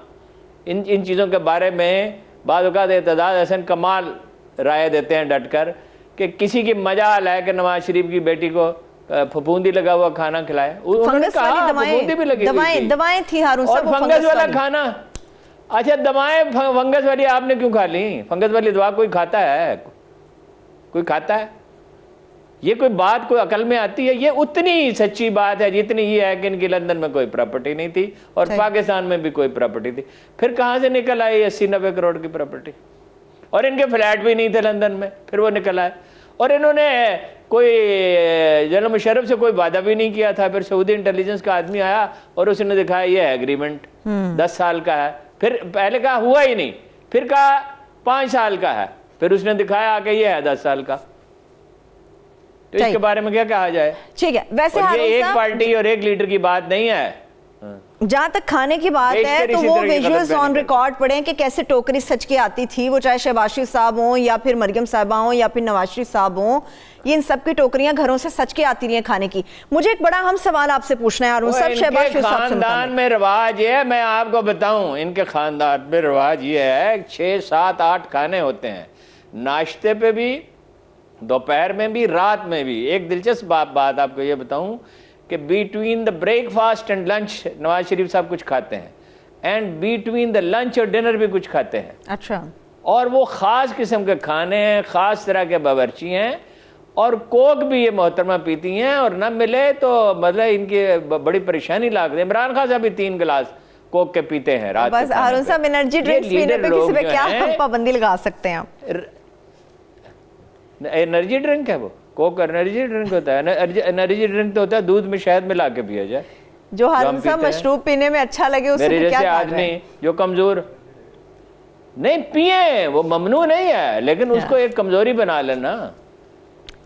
इन चीज़ों के बारे में, बाद औक़ात एतजाज हसन कमाल राय देते हैं डट कर कि किसी की मजाल है कि नवाज शरीफ की बेटी को फफूंदी लगा हुआ खाना खिलाए। उन्होंने कहा फफूंदी भी लगी, दवाएं थी हारून साहब, और फंगस वाला खाना। अच्छा दवाएं फंगस वाली आपने क्यों खा ली? फंगस वाली दवा कोई खाता है? कोई खाता है? ये कोई बात कोई अकल में आती है? ये उतनी सच्ची बात है जितनी ये है कि इनकी लंदन में कोई प्रॉपर्टी नहीं थी और पाकिस्तान में भी कोई प्रॉपर्टी थी। फिर कहां से निकल आई 80-90 करोड़ की प्रॉपर्टी? और इनके फ्लैट भी नहीं थे लंदन में, फिर वो निकल आए। और इन्होंने कोई जनरल मुशर्रफ से कोई वादा भी नहीं किया था। फिर सऊदी इंटेलिजेंस का आदमी आया और उसने दिखाया ये एग्रीमेंट 10 साल का है। फिर पहले कहा हुआ ही नहीं, फिर कहा 5 साल का है, फिर उसने दिखाया आके ये है 10 साल का। तो इसके बारे में क्या कहा जाए? ठीक है, वैसे ये एक पार्टी और एक लीडर की बात नहीं है, जहां तक खाने की बात है तो वो विजुअल्स ऑन रिकॉर्ड पड़े हैं कि कैसे टोकरी सच के आती थी, वो चाहे शहबाज शरीफ साहब हों या फिर मरियम साहबा हों या फिर नवाज शरीफ साहब हों, ये इन सब की टोकरियां घरों से सच के आती रही हैं खाने की। मुझे एक बड़ा अहम सवाल आपसे पूछना है अरुण साहब, शहबाज शरीफ साहब से खानदान में रिवाज है, मैं आपको बताऊं, इनके खानदान में रिवाज ये है 6, 7, 8 खाने होते हैं, नाश्ते पे भी, दोपहर में भी, रात में भी। एक दिलचस्प बात आपको ये बताऊं कि between the breakfast and lunch Nawaz Sharif साहब कुछ खाते हैं, एंड बिटवीन द लंच और डिनर भी कुछ खाते हैं। अच्छा। और वो खास किस्म के खाने हैं, खास तरह के बावर्ची हैं, और कोक भी ये मोहतरमा पीती हैं, और न मिले तो मतलब इनकी बड़ी परेशानी लागती है। इमरान खान साहब भी 3 गिलास कोक के पीते हैं रात। बस अरुण साहब एनर्जी ड्रिंक्स पीने पे किसी पे क्या पाबंदी लगा सकते हैं आप? एनर्जी ड्रिंक है वो, कोक एनर्जी ड्रिंक होता है? एनर्जी ड्रिंक तो होता है दूध में शहद मिला के पिया जाए। जो हारून साहब मशरूब पीने में अच्छा लगे उससे मेरे जैसे आदमी जो कमजोर नहीं पिए, वो ममनू नहीं है, लेकिन उसको एक कमजोरी बना लेना।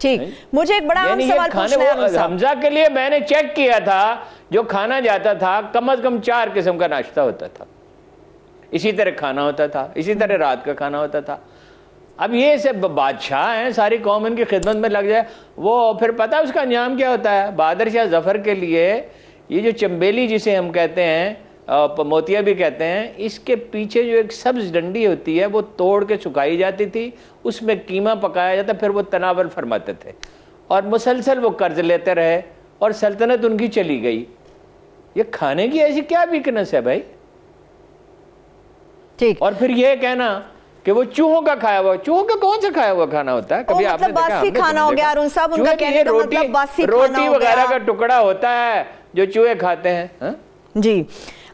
ठीक, मुझे एक बड़ा अहम सवाल पूछना है। हमजा के लिए मैंने चेक किया था, जो खाना जाता था कम से कम 4 किस्म का नाश्ता होता था, इसी तरह खाना होता था, इसी तरह रात का खाना होता था। अब ये सब बादशाह हैं, सारी कौम इनकी खिदमत में लग जाए, वो फिर पता है उसका अंजाम क्या होता है। बहादुर शाह जफर के लिए ये जो चंबेली जिसे हम कहते हैं, मोतिया भी कहते हैं, इसके पीछे जो एक सब्ज डंडी होती है वो तोड़ के सुखाई जाती थी, उसमें कीमा पकाया जाता, फिर वो तनावल फरमाते थे, और मुसलसल वो कर्ज लेते रहे और सल्तनत उनकी चली गई। ये खाने की ऐसी क्या वीकनेस है भाई? ठीक। और फिर ये कहना कि वो चूहों का खाया हुआ, चूहों का कौन सा खाया हुआ खाना होता है? कभी आपने देखा? बासी खाना हो गया अरुण साहब, उनका कहने का मतलब बासी खाना हो गया। रोटी वगैरह का टुकड़ा होता है जो चूहे खाते हैं। हा? जी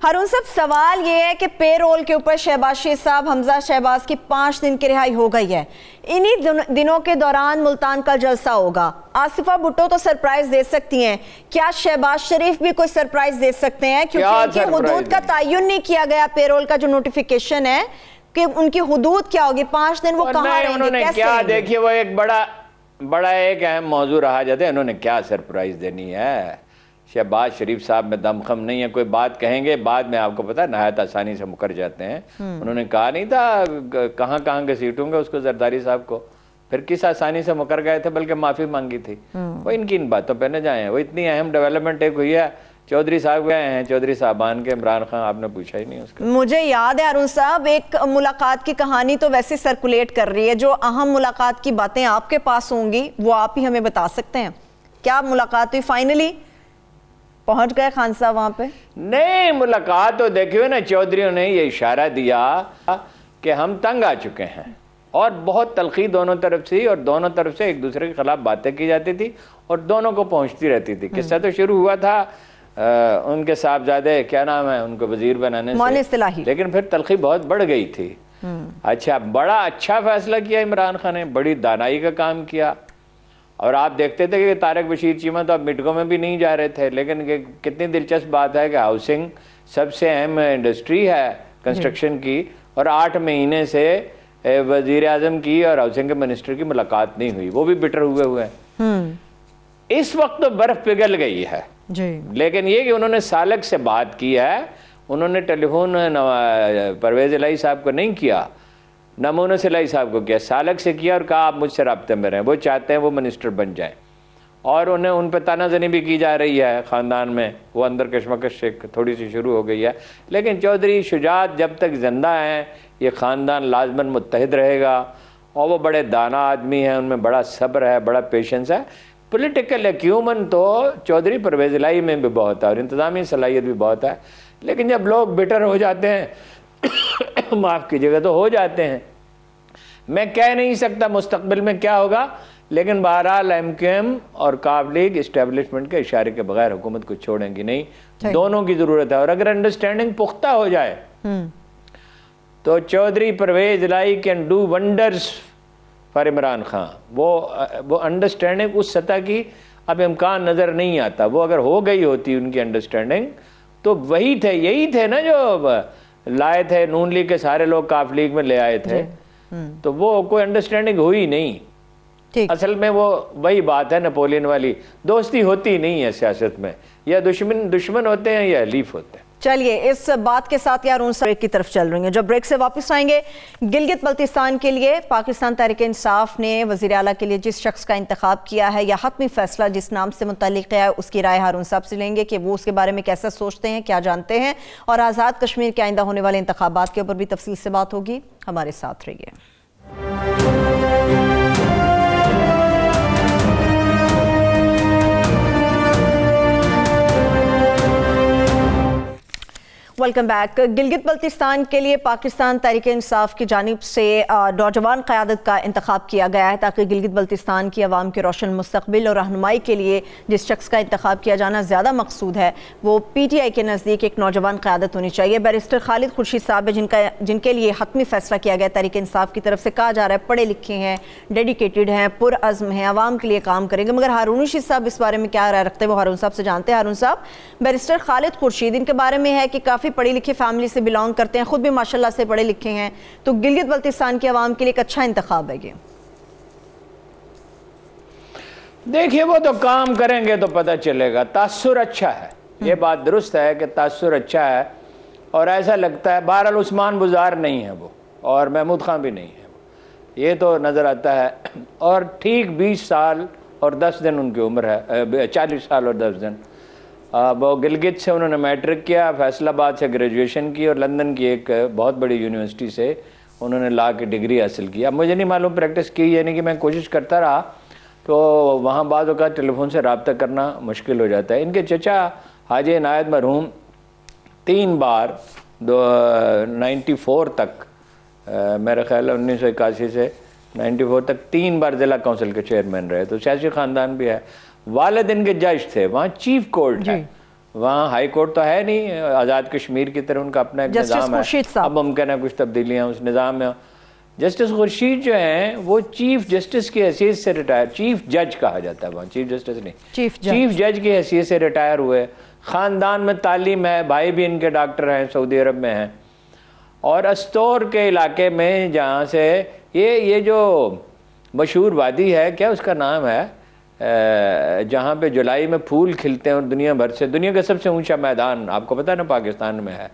हारून साहब, सवाल ये है कि पेरोल के ऊपर शहबाज शरीफ साहब, हमजा शहबाज की 5 दिन की रिहाई हो गई है। इन्हीं दिनों के दौरान मुल्तान का जलसा होगा। आसिफा भुट्टो तो सरप्राइज दे सकती हैं, क्या शहबाज शरीफ भी कोई सरप्राइज दे सकते हैं? क्योंकि उनकी हुदूद का तयन नहीं किया गया, पेरोल का जो नोटिफिकेशन है कि उनकी हुदूद क्या होगी, 5 दिन वो कहाँ रहेंगे, क्या? देखिए, वो एक बड़ा एक अहम मौजू रहा जाता है, इन्होंने क्या सरप्राइज देनी है? शहबाज शरीफ साहब में दमखम नहीं है, कोई बात कहेंगे बाद में आपको पता है नहायत आसानी से मुकर जाते हैं। उन्होंने कहा नहीं था कहाँ के सीट होंगे उसको, जरदारी साहब को, फिर किस आसानी से मुकर गए थे, बल्कि माफी मांगी थी। वो इनकी इन बातों पे न जाए। वो इतनी अहम डेवलपमेंट एक हुई है, चौधरी साहब गए हैं, चौधरी साहबान के, इमरान खान आपने पूछा ही नहीं उसका। मुझे याद है अरुण साहब, एक मुलाकात की कहानी तो वैसे सर्कुलेट कर रही है, जो अहम मुलाकात की बातें आपके पास होंगी वो आप ही हमें बता सकते हैं। क्या मुलाकात हुई? फाइनली पहुंच गए खान साहब वहां पे? नहीं, मुलाकात तो देखिए ना, चौधरियों ने ये इशारा दिया कि हम तंग आ चुके हैं, और बहुत तलखी दोनों तरफ से, और दोनों तरफ से एक दूसरे के खिलाफ बातें की जाती थी और दोनों को पहुंचती रहती थी। किस्सा तो शुरू हुआ था उनके साहबजादे, क्या नाम है, उनको वजीर बनाने से, लेकिन फिर तलखी बहुत बढ़ गई थी। अच्छा, बड़ा अच्छा फैसला किया इमरान खान ने, बड़ी दानाई का काम किया। और आप देखते थे कि तारक बशीर चीमा तो अब मिटकों में भी नहीं जा रहे थे, लेकिन कितनी दिलचस्प बात है कि हाउसिंग सबसे अहम इंडस्ट्री है कंस्ट्रक्शन की, और 8 महीने से वजीर आजम की और हाउसिंग के मिनिस्टर की मुलाकात नहीं हुई, वो भी बिटर हुए हैं। इस वक्त तो बर्फ पिघल गई है जी। लेकिन ये कि उन्होंने सालक से बात की है, उन्होंने टेलीफोन परवेज इलाही साहब को नहीं किया, नमूने से इलाही साहब को किया, सालक से किया और कहा आप मुझसे राब्ते में रहें, वो चाहते हैं वो मिनिस्टर बन जाएं। और उन्हें उन पर तानाजनी भी की जा रही है ख़ानदान में, वो अंदर कशमकश थोड़ी सी शुरू हो गई है। लेकिन चौधरी शुजात जब तक जिंदा हैं, ये ख़ानदान लाजमन मुत्तहिद रहेगा, और वो बड़े दाना आदमी हैं, उनमें बड़ा सब्र है, बड़ा पेशेंस है। पॉलिटिकल एक्यूमन तो चौधरी परवेज इलाही में भी बहुत है, और इंतज़ामी सलाहियत भी बहुत है। लेकिन जब लोग बिटर हो जाते हैं माफ़ कीजिएगा, तो हो जाते हैं। मैं कह नहीं सकता मुस्तकबिल में क्या होगा, लेकिन बहरहाल MQM और काफ लीग इस्टेब्लिशमेंट के इशारे के बगैर हुकूमत को छोड़ेंगी नहीं, दोनों की ज़रूरत है। और अगर अंडरस्टैंडिंग पुख्ता हो जाए तो Chaudhry Pervaiz Elahi can do wonders for Imran Khan. वो अंडरस्टैंडिंग उस सतह की अब इम्कान नज़र नहीं आता। वो अगर हो गई होती उनकी अंडरस्टैंडिंग, तो वही थे, यही थे ना जो लाए थे नून लीग के सारे लोग काफ लीग में ले आए थे, तो वो कोई अंडरस्टैंडिंग हुई नहीं। असल में वो वही बात है नेपोलियन वाली, दोस्ती होती नहीं है सियासत में, या दुश्मन होते हैं या हलीफ होते हैं। चलिए इस बात के साथ यार उन ब्रेक की तरफ चल रही हैं। जब ब्रेक से वापस आएंगे, गिलगित बल्तिस्तान के लिए पाकिस्तान तहरीक इंसाफ ने वज़ीर आला के लिए जिस शख्स का इंतखाब किया है या हतमी फैसला जिस नाम से मुतल्लिक है, उसकी राय हारून साहब से लेंगे कि वो उसके बारे में कैसा सोचते हैं, क्या जानते हैं, और आज़ाद कश्मीर के आइंदा होने वाले इंतखाबात के ऊपर भी तफसील से बात होगी। हमारे साथ रहिए। Welcome back. गिलगित बल्तिस्तान के लिए पाकिस्तान तहरीक इंसाफ की जानिब से नौजवान क़यादत का इंतखाब किया गया है ताकि गिलगित बल्तिस्तान की आवाम के रोशन मुस्तकबिल और रहनुमाई के लिए जिस शख्स का इंतखाब किया जाना ज़्यादा मकसूद है वो PTI के नज़दीक एक नौजवान क़यादत होनी चाहिए। बैरिस्टर खालिद खुर्शीद साहब है जिनके लिए हतमी फैसला किया गया तहरीक इंसाफ की तरफ से। कहा जा रहा है पढ़े लिखे हैं, डेडिकेटेड हैं, पुरअज़्म हैं, आवाम के लिए काम करेंगे। मगर हारून रशीद साहब इस बारे में क्या राय रखते हैं वो हारून साहब से जानते हैं। हारून साहब, बैरिस्टर खालिद खुर्शीद इनके बारे में है कि काफ़ी पढ़ी लिखी फैमिली से बिलोंग करते हैं, खुद भी माशाल्लाह से पढ़े लिखे हैं, तो गिलगित बल्तिस्तान की आवाम के लिए एक अच्छा इंतखाब है ये। देखिए वो तो काम करेंगे तो पता चलेगा। तासुर अच्छा है, ये बात दुरुस्त है कि तासुर अच्छा है, और ऐसा लगता है बहरहाल उस्मान बुज़ार नहीं है वो, और महमूद खान भी नहीं है वो, ये तो नज़र आता है। और ठीक 20 साल और 10 दिन उनकी उम्र है, 40 साल और 10 दिन। वो गिलगित से उन्होंने मैट्रिक किया, फैसलाबाद से ग्रेजुएशन की, और लंदन की एक बहुत बड़ी यूनिवर्सिटी से उन्होंने लॉ की डिग्री हासिल की। अब मुझे नहीं मालूम प्रैक्टिस की, यानी कि मैं कोशिश करता रहा, तो वहाँ बाद का टेलीफोन से रब्ता करना मुश्किल हो जाता है। इनके चचा हाजी इनायत मरहूम 3 बार 94 तक, मेरा ख्याल है 1981 से 94 तक 3 बार ज़िला काउंसिल के चेयरमैन रहे, तो सियासी ख़ानदान भी है। वालिद इनके जज थे, वहाँ चीफ कोर्ट है, वहाँ हाई कोर्ट तो है नहीं, आज़ाद कश्मीर की तरह उनका अपना एक निज़ाम है। अब मुमकिन है कुछ तब्दीलियाँ उस निज़ाम में। जस्टिस खुर्शीद जो हैं वो चीफ जस्टिस की हैसियत से रिटायर, चीफ जज कहा जाता है वहाँ, चीफ जस्टिस नहीं, चीफ जज की हैसियत से रिटायर हुए। ख़ानदान में तालीम है, भाई भी इनके डॉक्टर हैं, सऊदी अरब में हैं। और अस्तौर के इलाके में जहाँ से ये जो मशहूर वादी है, क्या उसका नाम है, जहाँ पे जुलाई में फूल खिलते हैं और दुनिया भर से, दुनिया का सबसे ऊंचा मैदान आपको पता है ना पाकिस्तान में है,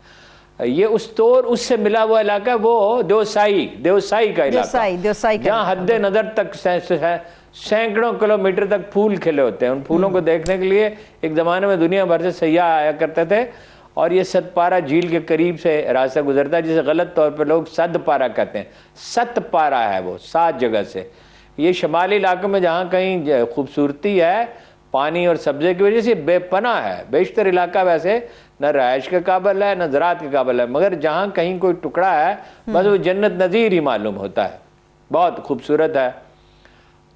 ये उस तौर उससे मिला हुआ इलाका, वो देवसाई का इलाका, जहाँ हद नज़र तक सैकड़ों किलोमीटर तक फूल खिले होते हैं। उन फूलों को देखने के लिए एक ज़माने में दुनिया भर से सयाह आया करते थे। और ये सतपारा झील के करीब से रास्ता गुजरता है, जिसे गलत तौर पर लोग सदपारा कहते हैं। सतपारा है वो, 7 जगह से। ये शमाली इलाकों में जहाँ कहीं खूबसूरती है पानी और सब्जे की वजह से बेपनाह है। बेशतर इलाका वैसे न रहायश के काबिल है न ज़राअत के काबिल है, मगर जहाँ कहीं कोई टुकड़ा है बस वो जन्नत नज़ीर ही मालूम होता है, बहुत खूबसूरत है।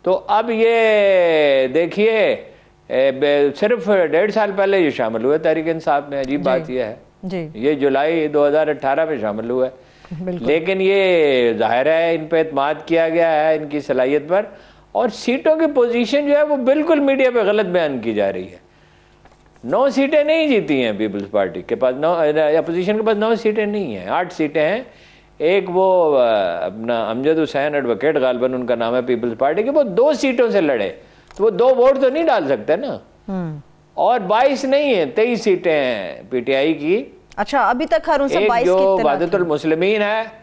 तो अब ये देखिए सिर्फ 1.5 साल पहले ये शामिल हुए तहरीक इंसाफ में। अजीब बात यह है ये जुलाई 2018 में शामिल हुए, लेकिन ये जाहिर है इन पे एतमाद किया गया है इनकी सलाहियत पर। और सीटों की पोजीशन जो है वो बिल्कुल मीडिया पे गलत बयान की जा रही है। 9 सीटें नहीं जीती हैं पीपल्स पार्टी के पास, अपोजिशन के पास 9 सीटें नहीं हैं, 8 सीटें हैं। एक वो अपना अमजद हुसैन एडवोकेट गालबन उनका नाम है पीपल्स पार्टी के, वो 2 सीटों से लड़े, तो वो 2 वोट तो नहीं डाल सकते ना। और 22 नहीं है, 23 सीटें हैं पीटीआई की। अच्छा, अभी तक हारून साहब 22 जो वहदतुल मुस्लिमीन है,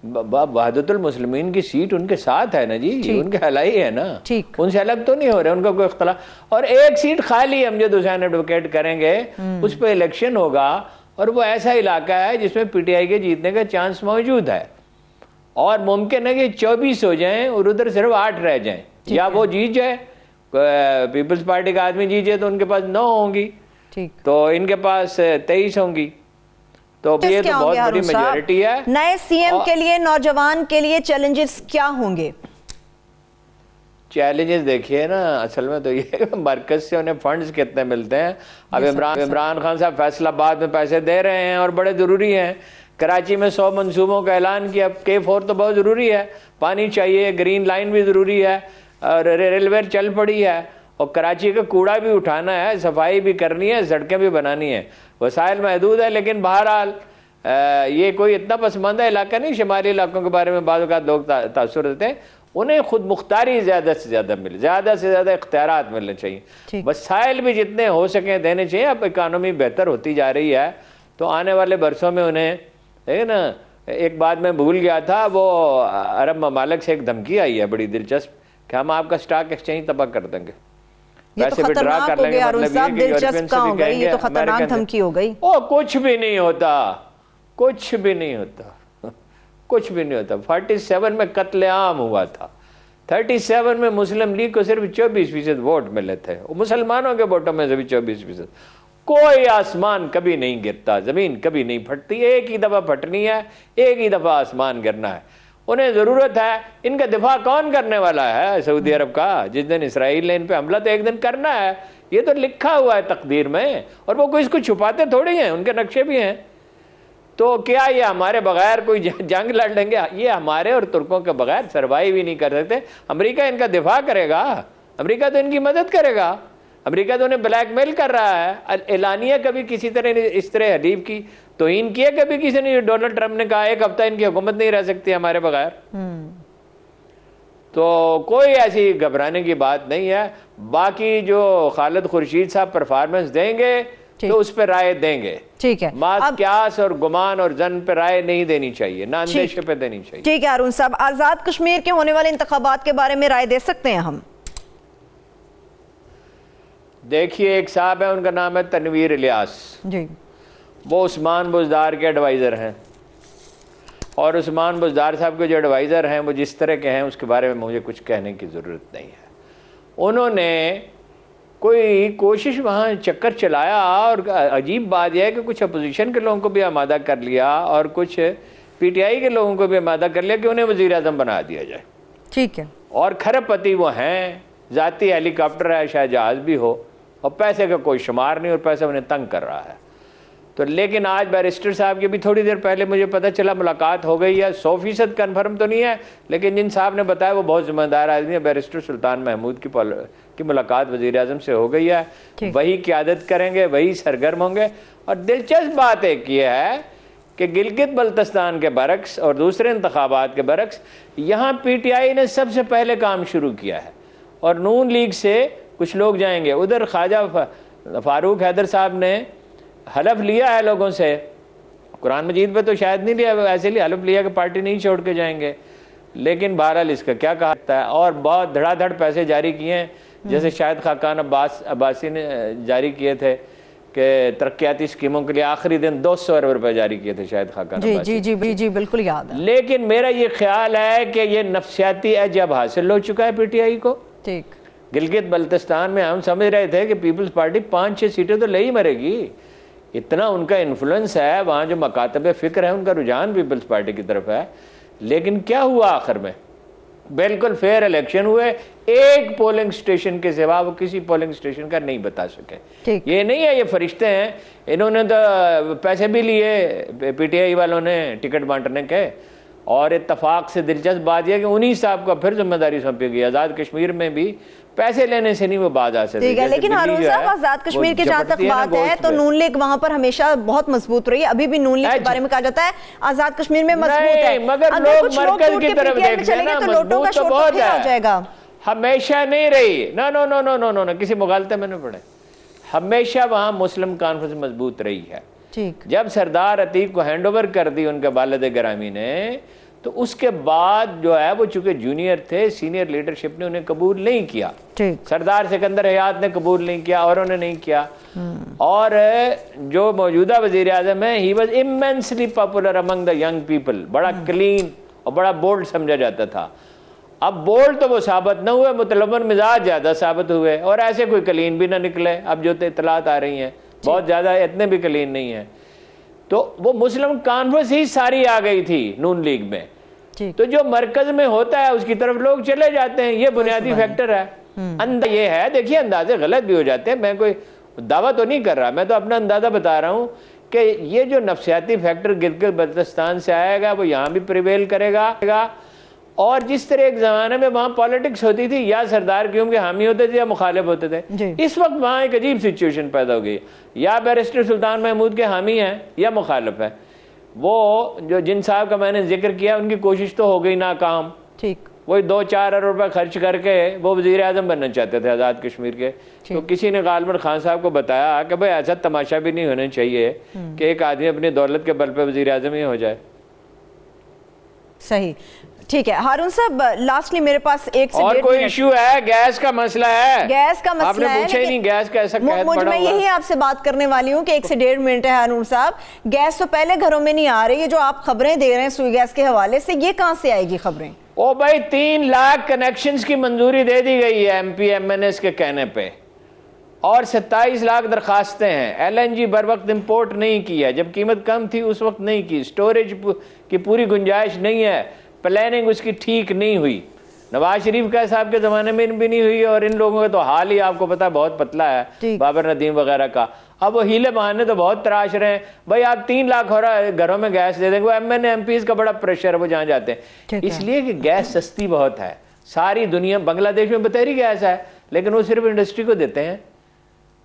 वहदतुल मुस्लिमीन की सीट उनके साथ है ना जी, उनके हलाई है ना, उनसे अलग तो नहीं हो रहे, उनका कोई इख्तिलाफ। और एक सीट खाली अमजद हुसैन एडवोकेट करेंगे, उस पर इलेक्शन होगा, और वो ऐसा इलाका है जिसमें पीटीआई के जीतने का चांस मौजूद है। और मुमकिन है कि 24 हो जाएं और उधर सिर्फ 8 रह जाएं, या वो जीत जाए, पीपल्स पार्टी का आदमी जीत जाए तो उनके पास 9 होंगी, तो इनके पास 23 होंगी। तो ये तो बहुत बड़ी मेजॉरिटी है। नए सीएम के लिए, नौजवान के लिए चैलेंजेस क्या होंगे? चैलेंजेस देखिए ना, असल में तो ये मरकज से उन्हें फंड्स कितने मिलते हैं। अब इमरान खान साहब फैसलाबाद में पैसे दे रहे हैं और बड़े ज़रूरी हैं। कराची में 100 मंसूबों का ऐलान किया, K4 तो बहुत ज़रूरी है, पानी चाहिए, ग्रीन लाइन भी ज़रूरी है, और रेलवे चल पड़ी है, और कराची का कूड़ा भी उठाना है, सफाई भी करनी है, सड़कें भी बनानी है। वसाइल महदूद है, लेकिन बहरहाल ये कोई इतना पसमानदा इलाका नहीं। शुमाली इलाकों के बारे में बाद लोग तासुर देते हैं, उन्हें खुद मुख्तारी ज़्यादा से ज़्यादा इख्तियारात मिलने चाहिए, वसाइल भी जितने हो सकें देने चाहिए। अब इकानमी बेहतर होती जा रही है तो आने वाले बरसों में उन्हें, है ना, एक बात मैं भूल गया था, वो अरब ममालिक से एक धमकी आई है बड़ी दिलचस्प कि हम आपका स्टॉक एक्सचेंज तबाह कर देंगे, पैसे विड्रॉ कर लेंगे। ये तो खतरनाक धमकी हो गई। ओ कुछ भी नहीं होता, कुछ भी नहीं होता, कुछ भी नहीं होता। 47 में कत्लेआम हुआ था, 37 में मुस्लिम लीग को सिर्फ 24% वोट मिले थे, मुसलमानों के वोटों में से भी 24%। कोई आसमान कभी नहीं गिरता, जमीन कभी नहीं फटती, एक ही दफा फटनी है, एक ही दफा आसमान गिरना है। उन्हें जरूरत है, इनका दिफा कौन करने वाला है? सऊदी अरब का। जिस दिन इसराइल ने इन पे हमला तो एक दिन करना है, ये तो लिखा हुआ है तकदीर में, और वो कोई इसको छुपाते थोड़ी हैं, उनके नक्शे भी हैं। तो क्या ये हमारे बगैर कोई जंग लड़ लेंगे? ये हमारे और तुर्कों के बगैर सर्वाइव ही नहीं कर सकते। अमेरिका इनका दिफा करेगा, अमेरिका तो इनकी मदद करेगा, अमेरिका तो उन्हें ब्लैकमेल कर रहा है। एलानिया कभी किसी तरह इस तरह हलीफ की तौहीन किया कभी किसी ने? डोनाल्ड ट्रंप ने कहा 1 हफ्ता इनकी हुकूमत नहीं रह सकती हमारे बगैर। तो कोई ऐसी घबराने की बात नहीं है। बाकी जो खालिद खुर्शीद साहब परफॉर्मेंस देंगे तो उस पर राय देंगे। ठीक है, क्यास और गुमान और जन पे राय नहीं देनी चाहिए, ना अंदेशे पे देनी चाहिए। ठीक है अरुण साहब, आजाद कश्मीर के होने वाले इंतखाबात के बारे में राय दे सकते हैं हम? देखिए, एक साहब है, उनका नाम है तनवीर इलियास जी, वो उस्मान बुज़दार के एडवाइज़र हैं, और उस्मान बुज़दार साहब के जो एडवाइज़र हैं वो जिस तरह के हैं उसके बारे में मुझे कुछ कहने की ज़रूरत नहीं है। उन्होंने कोई कोशिश वहाँ चक्कर चलाया, और अजीब बात यह है कि कुछ अपोजिशन के लोगों को भी आमादा कर लिया और कुछ पीटीआई के लोगों को भी आमादा कर लिया कि उन्हें वज़ीर आज़म बना दिया जाए। ठीक है, और खरबपति वो हैं, ज़ाती हेलीकॉप्टर है, शायद जहाज़ भी हो, और पैसे का कोई शुमार नहीं, और पैसा उन्हें तंग कर रहा है। तो लेकिन आज बैरिस्टर साहब की भी थोड़ी देर पहले मुझे पता चला मुलाकात हो गई है, 100% कन्फर्म तो नहीं है, लेकिन जिन साहब ने बताया वो बहुत जिम्मेदार आदमी है। बैरिस्टर सुल्तान महमूद की मुलाकात वज़ीर आज़म से हो गई है, वही क़यादत करेंगे, वही सरगर्म होंगे। और दिलचस्प बात एक ये है कि गिलगित बल्तिस्तान के बरक्स और दूसरे इंतखाबात के बरक्स यहाँ पीटीआई ने सबसे पहले काम शुरू किया है, और नून लीग से कुछ लोग जाएंगे उधर। ख्वाजा फारूक हैदर साहब ने हलफ लिया है लोगों से, कुरान मजीद पे तो शायद नहीं लिया, ऐसे लिए हलफ लिया कि पार्टी नहीं छोड़ के जाएंगे, लेकिन बहरहाल इसका क्या कहा जाता है। और बहुत धड़ाधड़ पैसे जारी किए हैं, जैसे शायद खाकान अब्बासी ने जारी किए थे कि तरक्याती स्कीमों के लिए आखिरी दिन 200 अरब रुपए जारी किए थे शायद खाकान अब्बासी। जी बिल्कुल याद है। लेकिन मेरा ये ख्याल है कि ये नफसियाती एजब हासिल हो चुका है पीटीआई को। ठीक, गिलगित बल्तिस्तान में हम समझ रहे थे कि पीपल्स पार्टी 5-6 सीटें तो ले ही मरेगी, इतना उनका इन्फ्लुएंस है वहाँ, जो मकातब फ़िक्र है उनका रुझान पीपल्स पार्टी की तरफ है। लेकिन क्या हुआ आखिर में? बिल्कुल फेयर इलेक्शन हुए, एक पोलिंग स्टेशन के सिवा वो किसी पोलिंग स्टेशन का नहीं बता सके। ये नहीं है ये फरिश्ते हैं, इन्होंने तो पैसे भी लिए पीटीआई वालों ने टिकट बांटने के। और इत्तफाक से दिलचस्प बात यह कि उन्हीं साहब को फिर जिम्मेदारी सौंपी गई। आज़ाद कश्मीर में भी पैसे लेने से नहीं वो बात आ सकती। ठीक है, लेकिन हारून साहब आजाद कश्मीर की जहां तक बात है तो नून लीग वहां पर हमेशा बहुत मजबूत रही है, अभी भी नून लीग के बारे में कहा जाता है आजाद कश्मीर में मजबूत है, मगर लोग मरकज की तरफ देखते हैं ना, मजबूत तो बहुत है, हमेशा नहीं रही। No no no no no no, किसी मुगालते में नहीं पड़े, हमेशा वहां मुस्लिम कॉन्फ्रेंस मजबूत रही है। ठीक, जब सरदार अतीक को हैंड ओवर कर दी उनके वालिद गिरामी ने, तो उसके बाद जो है वो चूंकि जूनियर थे, सीनियर लीडरशिप ने उन्हें कबूल नहीं किया। सरदार सिकंदर हयात ने कबूल नहीं किया, औरों ने नहीं किया। और जो मौजूदा वजीर आज़म है, he was immensely popular among the young people, बड़ा क्लीन और बड़ा बोल्ड समझा जाता था। अब बोल्ड तो वो साबित न हुए, मुतलबन मिजाज ज्यादा साबित हुए, और ऐसे कोई कलीन भी ना निकले। अब जो इतलात आ रही हैं बहुत ज्यादा, इतने भी कलीन नहीं है। तो वो मुस्लिम कॉन्फ्रेंस ही सारी आ गई थी नून लीग में। तो जो मरकज में होता है उसकी तरफ लोग चले जाते हैं, ये बुनियादी फैक्टर है। ये है, देखिए अंदाजे गलत भी हो जाते हैं, मैं कोई दावा तो नहीं कर रहा, मैं तो अपना अंदाजा बता रहा हूँ कि ये जो नफसियाती फैक्टर गिलगित बल्तिस्तान से आएगा वो यहाँ भी प्रिवेल करेगा। और जिस तरह एक जमाने में वहाँ पॉलिटिक्स होती थी, या सरदार क्यों के हामी होते थे या मुखालिफ होते थे, इस वक्त वहाँ एक अजीब सिचुएशन पैदा हो गई, या बैरिस्टर सुल्तान महमूद के हामी हैं या मुखालिफ है। वो जो जिन साहब का मैंने जिक्र किया उनकी कोशिश तो हो गई नाकाम, ठीक, वही 2-4 अरब रुपए खर्च करके वो वज़ीर आज़म बनना चाहते थे आज़ाद कश्मीर के। तो किसी ने गालिबन खान साहब को बताया कि भाई ऐसा तमाशा भी नहीं होना चाहिए कि एक आदमी अपनी दौलत के बल पे वज़ीर आज़म ही हो जाए। सही, ठीक है। हारून साहब, लास्टली मेरे पास एक से और कोई इशू है? गैस का मसला है, गैस का मसला आपने पूछा ही नहीं गैस का ऐसा कहत पड़ा। मैं यही आपसे बात करने वाली हूँ कि 1 से 1.5 मिनट है हारून साहब। गैस तो पहले घरों में नहीं आ रही है, जो आप खबरें दे रहे हैं सुई गैस के हवाले से, ये कहाँ से आएगी खबरें? ओ भाई 3 लाख कनेक्शंस की मंजूरी दे दी गई है MPMNS के कहने पे, और 27 लाख दरखास्तें हैं। LNG बर वक्त इम्पोर्ट नहीं की है, जब कीमत कम थी उस वक्त नहीं की। स्टोरेज की पूरी गुंजाइश नहीं है, प्लानिंग उसकी ठीक नहीं हुई। नवाज शरीफ का साहब के ज़माने में भी नहीं हुई, और इन लोगों का तो हाल ही आपको पता बहुत पतला है, बाबर नदीम वगैरह का। अब वो हीले बहाने तो बहुत तराश रहे हैं। भाई आप 3 लाख हो रहा है घरों में गैस दे देंगे, वो MNA MPs का बड़ा प्रेशर है, वो जहाँ जाते हैं। इसलिए कि गैस सस्ती बहुत है। सारी दुनिया, बांग्लादेश में बतेरी गैस है, लेकिन वो सिर्फ इंडस्ट्री को देते हैं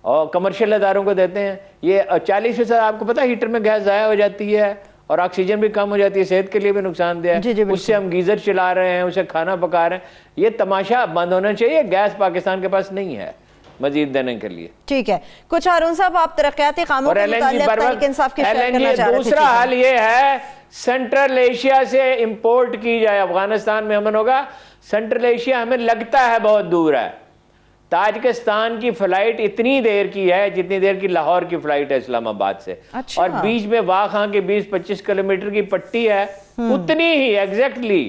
और कमर्शियल इदारों को देते हैं। ये 40% आपको पता है हीटर में गैस ज़ाया हो जाती है, और ऑक्सीजन भी कम हो जाती है, सेहत के लिए भी नुकसानदेह है। उससे हम गीजर चला रहे हैं, उसे खाना पका रहे हैं। ये तमाशा बंद होना चाहिए। गैस पाकिस्तान के पास नहीं है मजीद देने के लिए। ठीक है, कुछ हारून साहब आप तरक्याती कामों के मुताल्लिक तहरीक इंसाफ की शेयर करना चाह रहे थे। दूसरा हाल ये है, सेंट्रल एशिया से इंपोर्ट की जाए, अफगानिस्तान में अमन होगा। सेंट्रल एशिया हमें लगता है बहुत दूर है। ताजिकिस्तान की फ्लाइट इतनी देर की है जितनी देर की लाहौर की फ्लाइट है इस्लामाबाद से। अच्छा। और बीच में वाखा की 20-25 किलोमीटर की पट्टी है, उतनी ही एग्जैक्टली।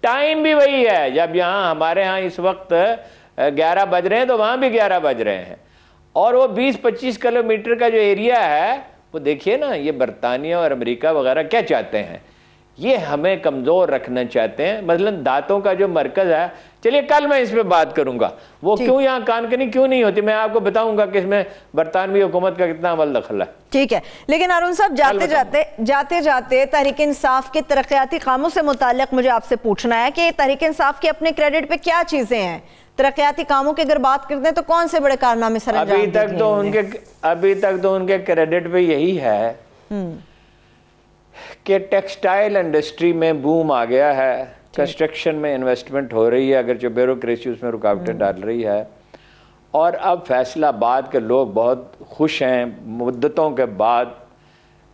टाइम भी वही है, जब यहाँ हमारे यहाँ इस वक्त 11 बज रहे हैं तो वहां भी 11 बज रहे हैं। और वो 20-25 किलोमीटर का जो एरिया है, वो देखिए ना, ये बरतानिया और अमेरिका वगैरह क्या चाहते हैं, ये हमें कमजोर रखना चाहते हैं। मतलब दांतों का जो मरकज है, चलिए कल मैं इस पे बात करूंगा, वो क्यों यहाँ कानकनी क्यों नहीं होती, मैं आपको बताऊंगा कि इसमें बरतानवी हुकूमत का कितना अमल दखल है। ठीक है, लेकिन हारून साहब जाते जाते तहरीक इंसाफ के तरक्याती कामों से मुताल्लिक मुझे आपसे पूछना है कि तहरीक इंसाफ के अपने क्रेडिट पे क्या चीजें हैं? तरक्याती कामों की अगर बात करते हैं तो कौन से बड़े कारनामे सर अंजाम अभी तक तो उनके क्रेडिट पे यही है कि टेक्सटाइल इंडस्ट्री में बूम आ गया है, कंस्ट्रक्शन में इन्वेस्टमेंट हो रही है, अगर जो ब्यूरोक्रेसी उसमें रुकावटें डाल रही है। और अब फैसलाबाद के लोग बहुत खुश हैं मुद्दतों के बाद,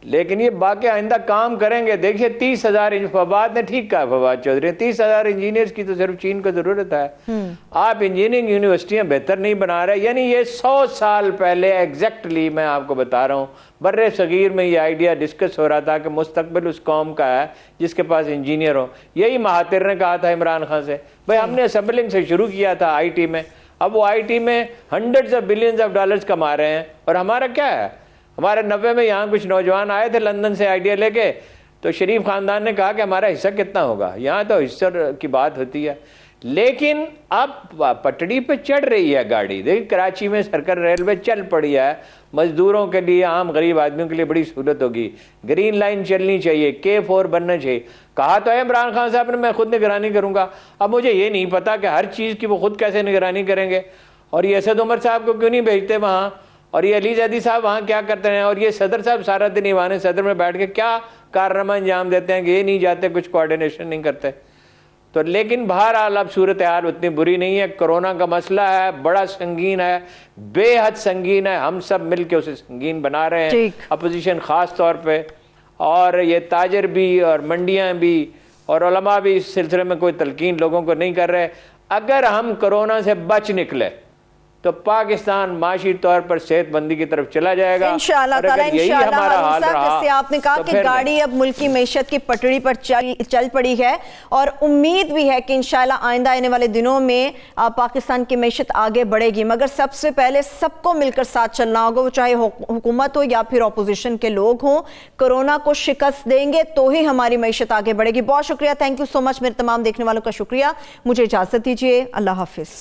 लेकिन ये बाकी आइंदा काम करेंगे। देखिए 30,000 फवाद ने ठीक कहा, फवाद चौधरी, 30,000 इंजीनियर्स की तो सिर्फ चीन को जरूरत है। आप इंजीनियरिंग यूनिवर्सिटियां बेहतर नहीं बना रहे। यानी ये 100 साल पहले एग्जैक्टली मैं आपको बता रहा हूँ, बर्रे सगीर में ये आइडिया डिस्कस हो रहा था कि मुस्तकबिल उस कौम का है जिसके पास इंजीनियर हो। यही महातिर ने कहा था इमरान खान से, भाई हमने असेंबलिंग से शुरू किया था IT में, अब वो IT में hundreds of billions of dollars कमा रहे हैं। और हमारा क्या है, हमारे 90 में यहाँ कुछ नौजवान आए थे लंदन से आइडिया लेके, तो शरीफ खानदान ने कहा कि हमारा हिस्सा कितना होगा। यहाँ तो हिस्सा की बात होती है, लेकिन अब पटड़ी पे चढ़ रही है गाड़ी। देखिए कराची में सर्कल रेलवे चल पड़ी है, मजदूरों के लिए, आम गरीब आदमियों के लिए बड़ी सहूलत होगी। ग्रीन लाइन चलनी चाहिए, K4 बनना चाहिए। कहा तो है इमरान खान साहब ने मैं खुद निगरानी करूंगा। अब मुझे ये नहीं पता कि हर चीज़ की वो खुद कैसे निगरानी करेंगे, और ये असद उमर साहब को क्यों नहीं भेजते वहाँ, और ये अली जैदी साहब वहाँ क्या करते हैं, और ये सदर साहब सारा दिन ईवान सदर में बैठ के क्या कारनामा अंजाम देते हैं कि ये नहीं जाते, कुछ कोऑर्डिनेशन नहीं करते। तो लेकिन बहरहाल अब सूरत हाल उतनी बुरी नहीं है। कोरोना का मसला है, बड़ा संगीन है, बेहद संगीन है। हम सब मिल के उसे संगीन बना रहे हैं, अपोजिशन खास तौर पे, और ये ताजर भी और मंडियां भी और उलमा भी इस सिलसिले में कोई तलकीन लोगों को नहीं कर रहे। अगर हम कोरोना से बच निकले तो पाकिस्तान माशी तौर पर सेहतमंदी की तरफ चला जाएगा इंशाअल्लाह ताला। इंशाअल्लाह जैसे आपने कहा कि गाड़ी अब मुल्क की मैशत की पटड़ी पर चल पड़ी है, और उम्मीद भी है कि इंशाअल्लाह आइंदा आने वाले दिनों में पाकिस्तान की मैशत आगे बढ़ेगी। मगर सबसे पहले सबको मिलकर साथ चलना होगा, वो चाहे हुकूमत हो या फिर अपोजिशन के लोग हों। कोरोना को शिकस्त देंगे तो ही हमारी मैशत आगे बढ़ेगी। बहुत शुक्रिया, थैंक यू सो मच। मेरे तमाम देखने वालों का शुक्रिया। मुझे इजाजत दीजिए, अल्लाह हाफिज।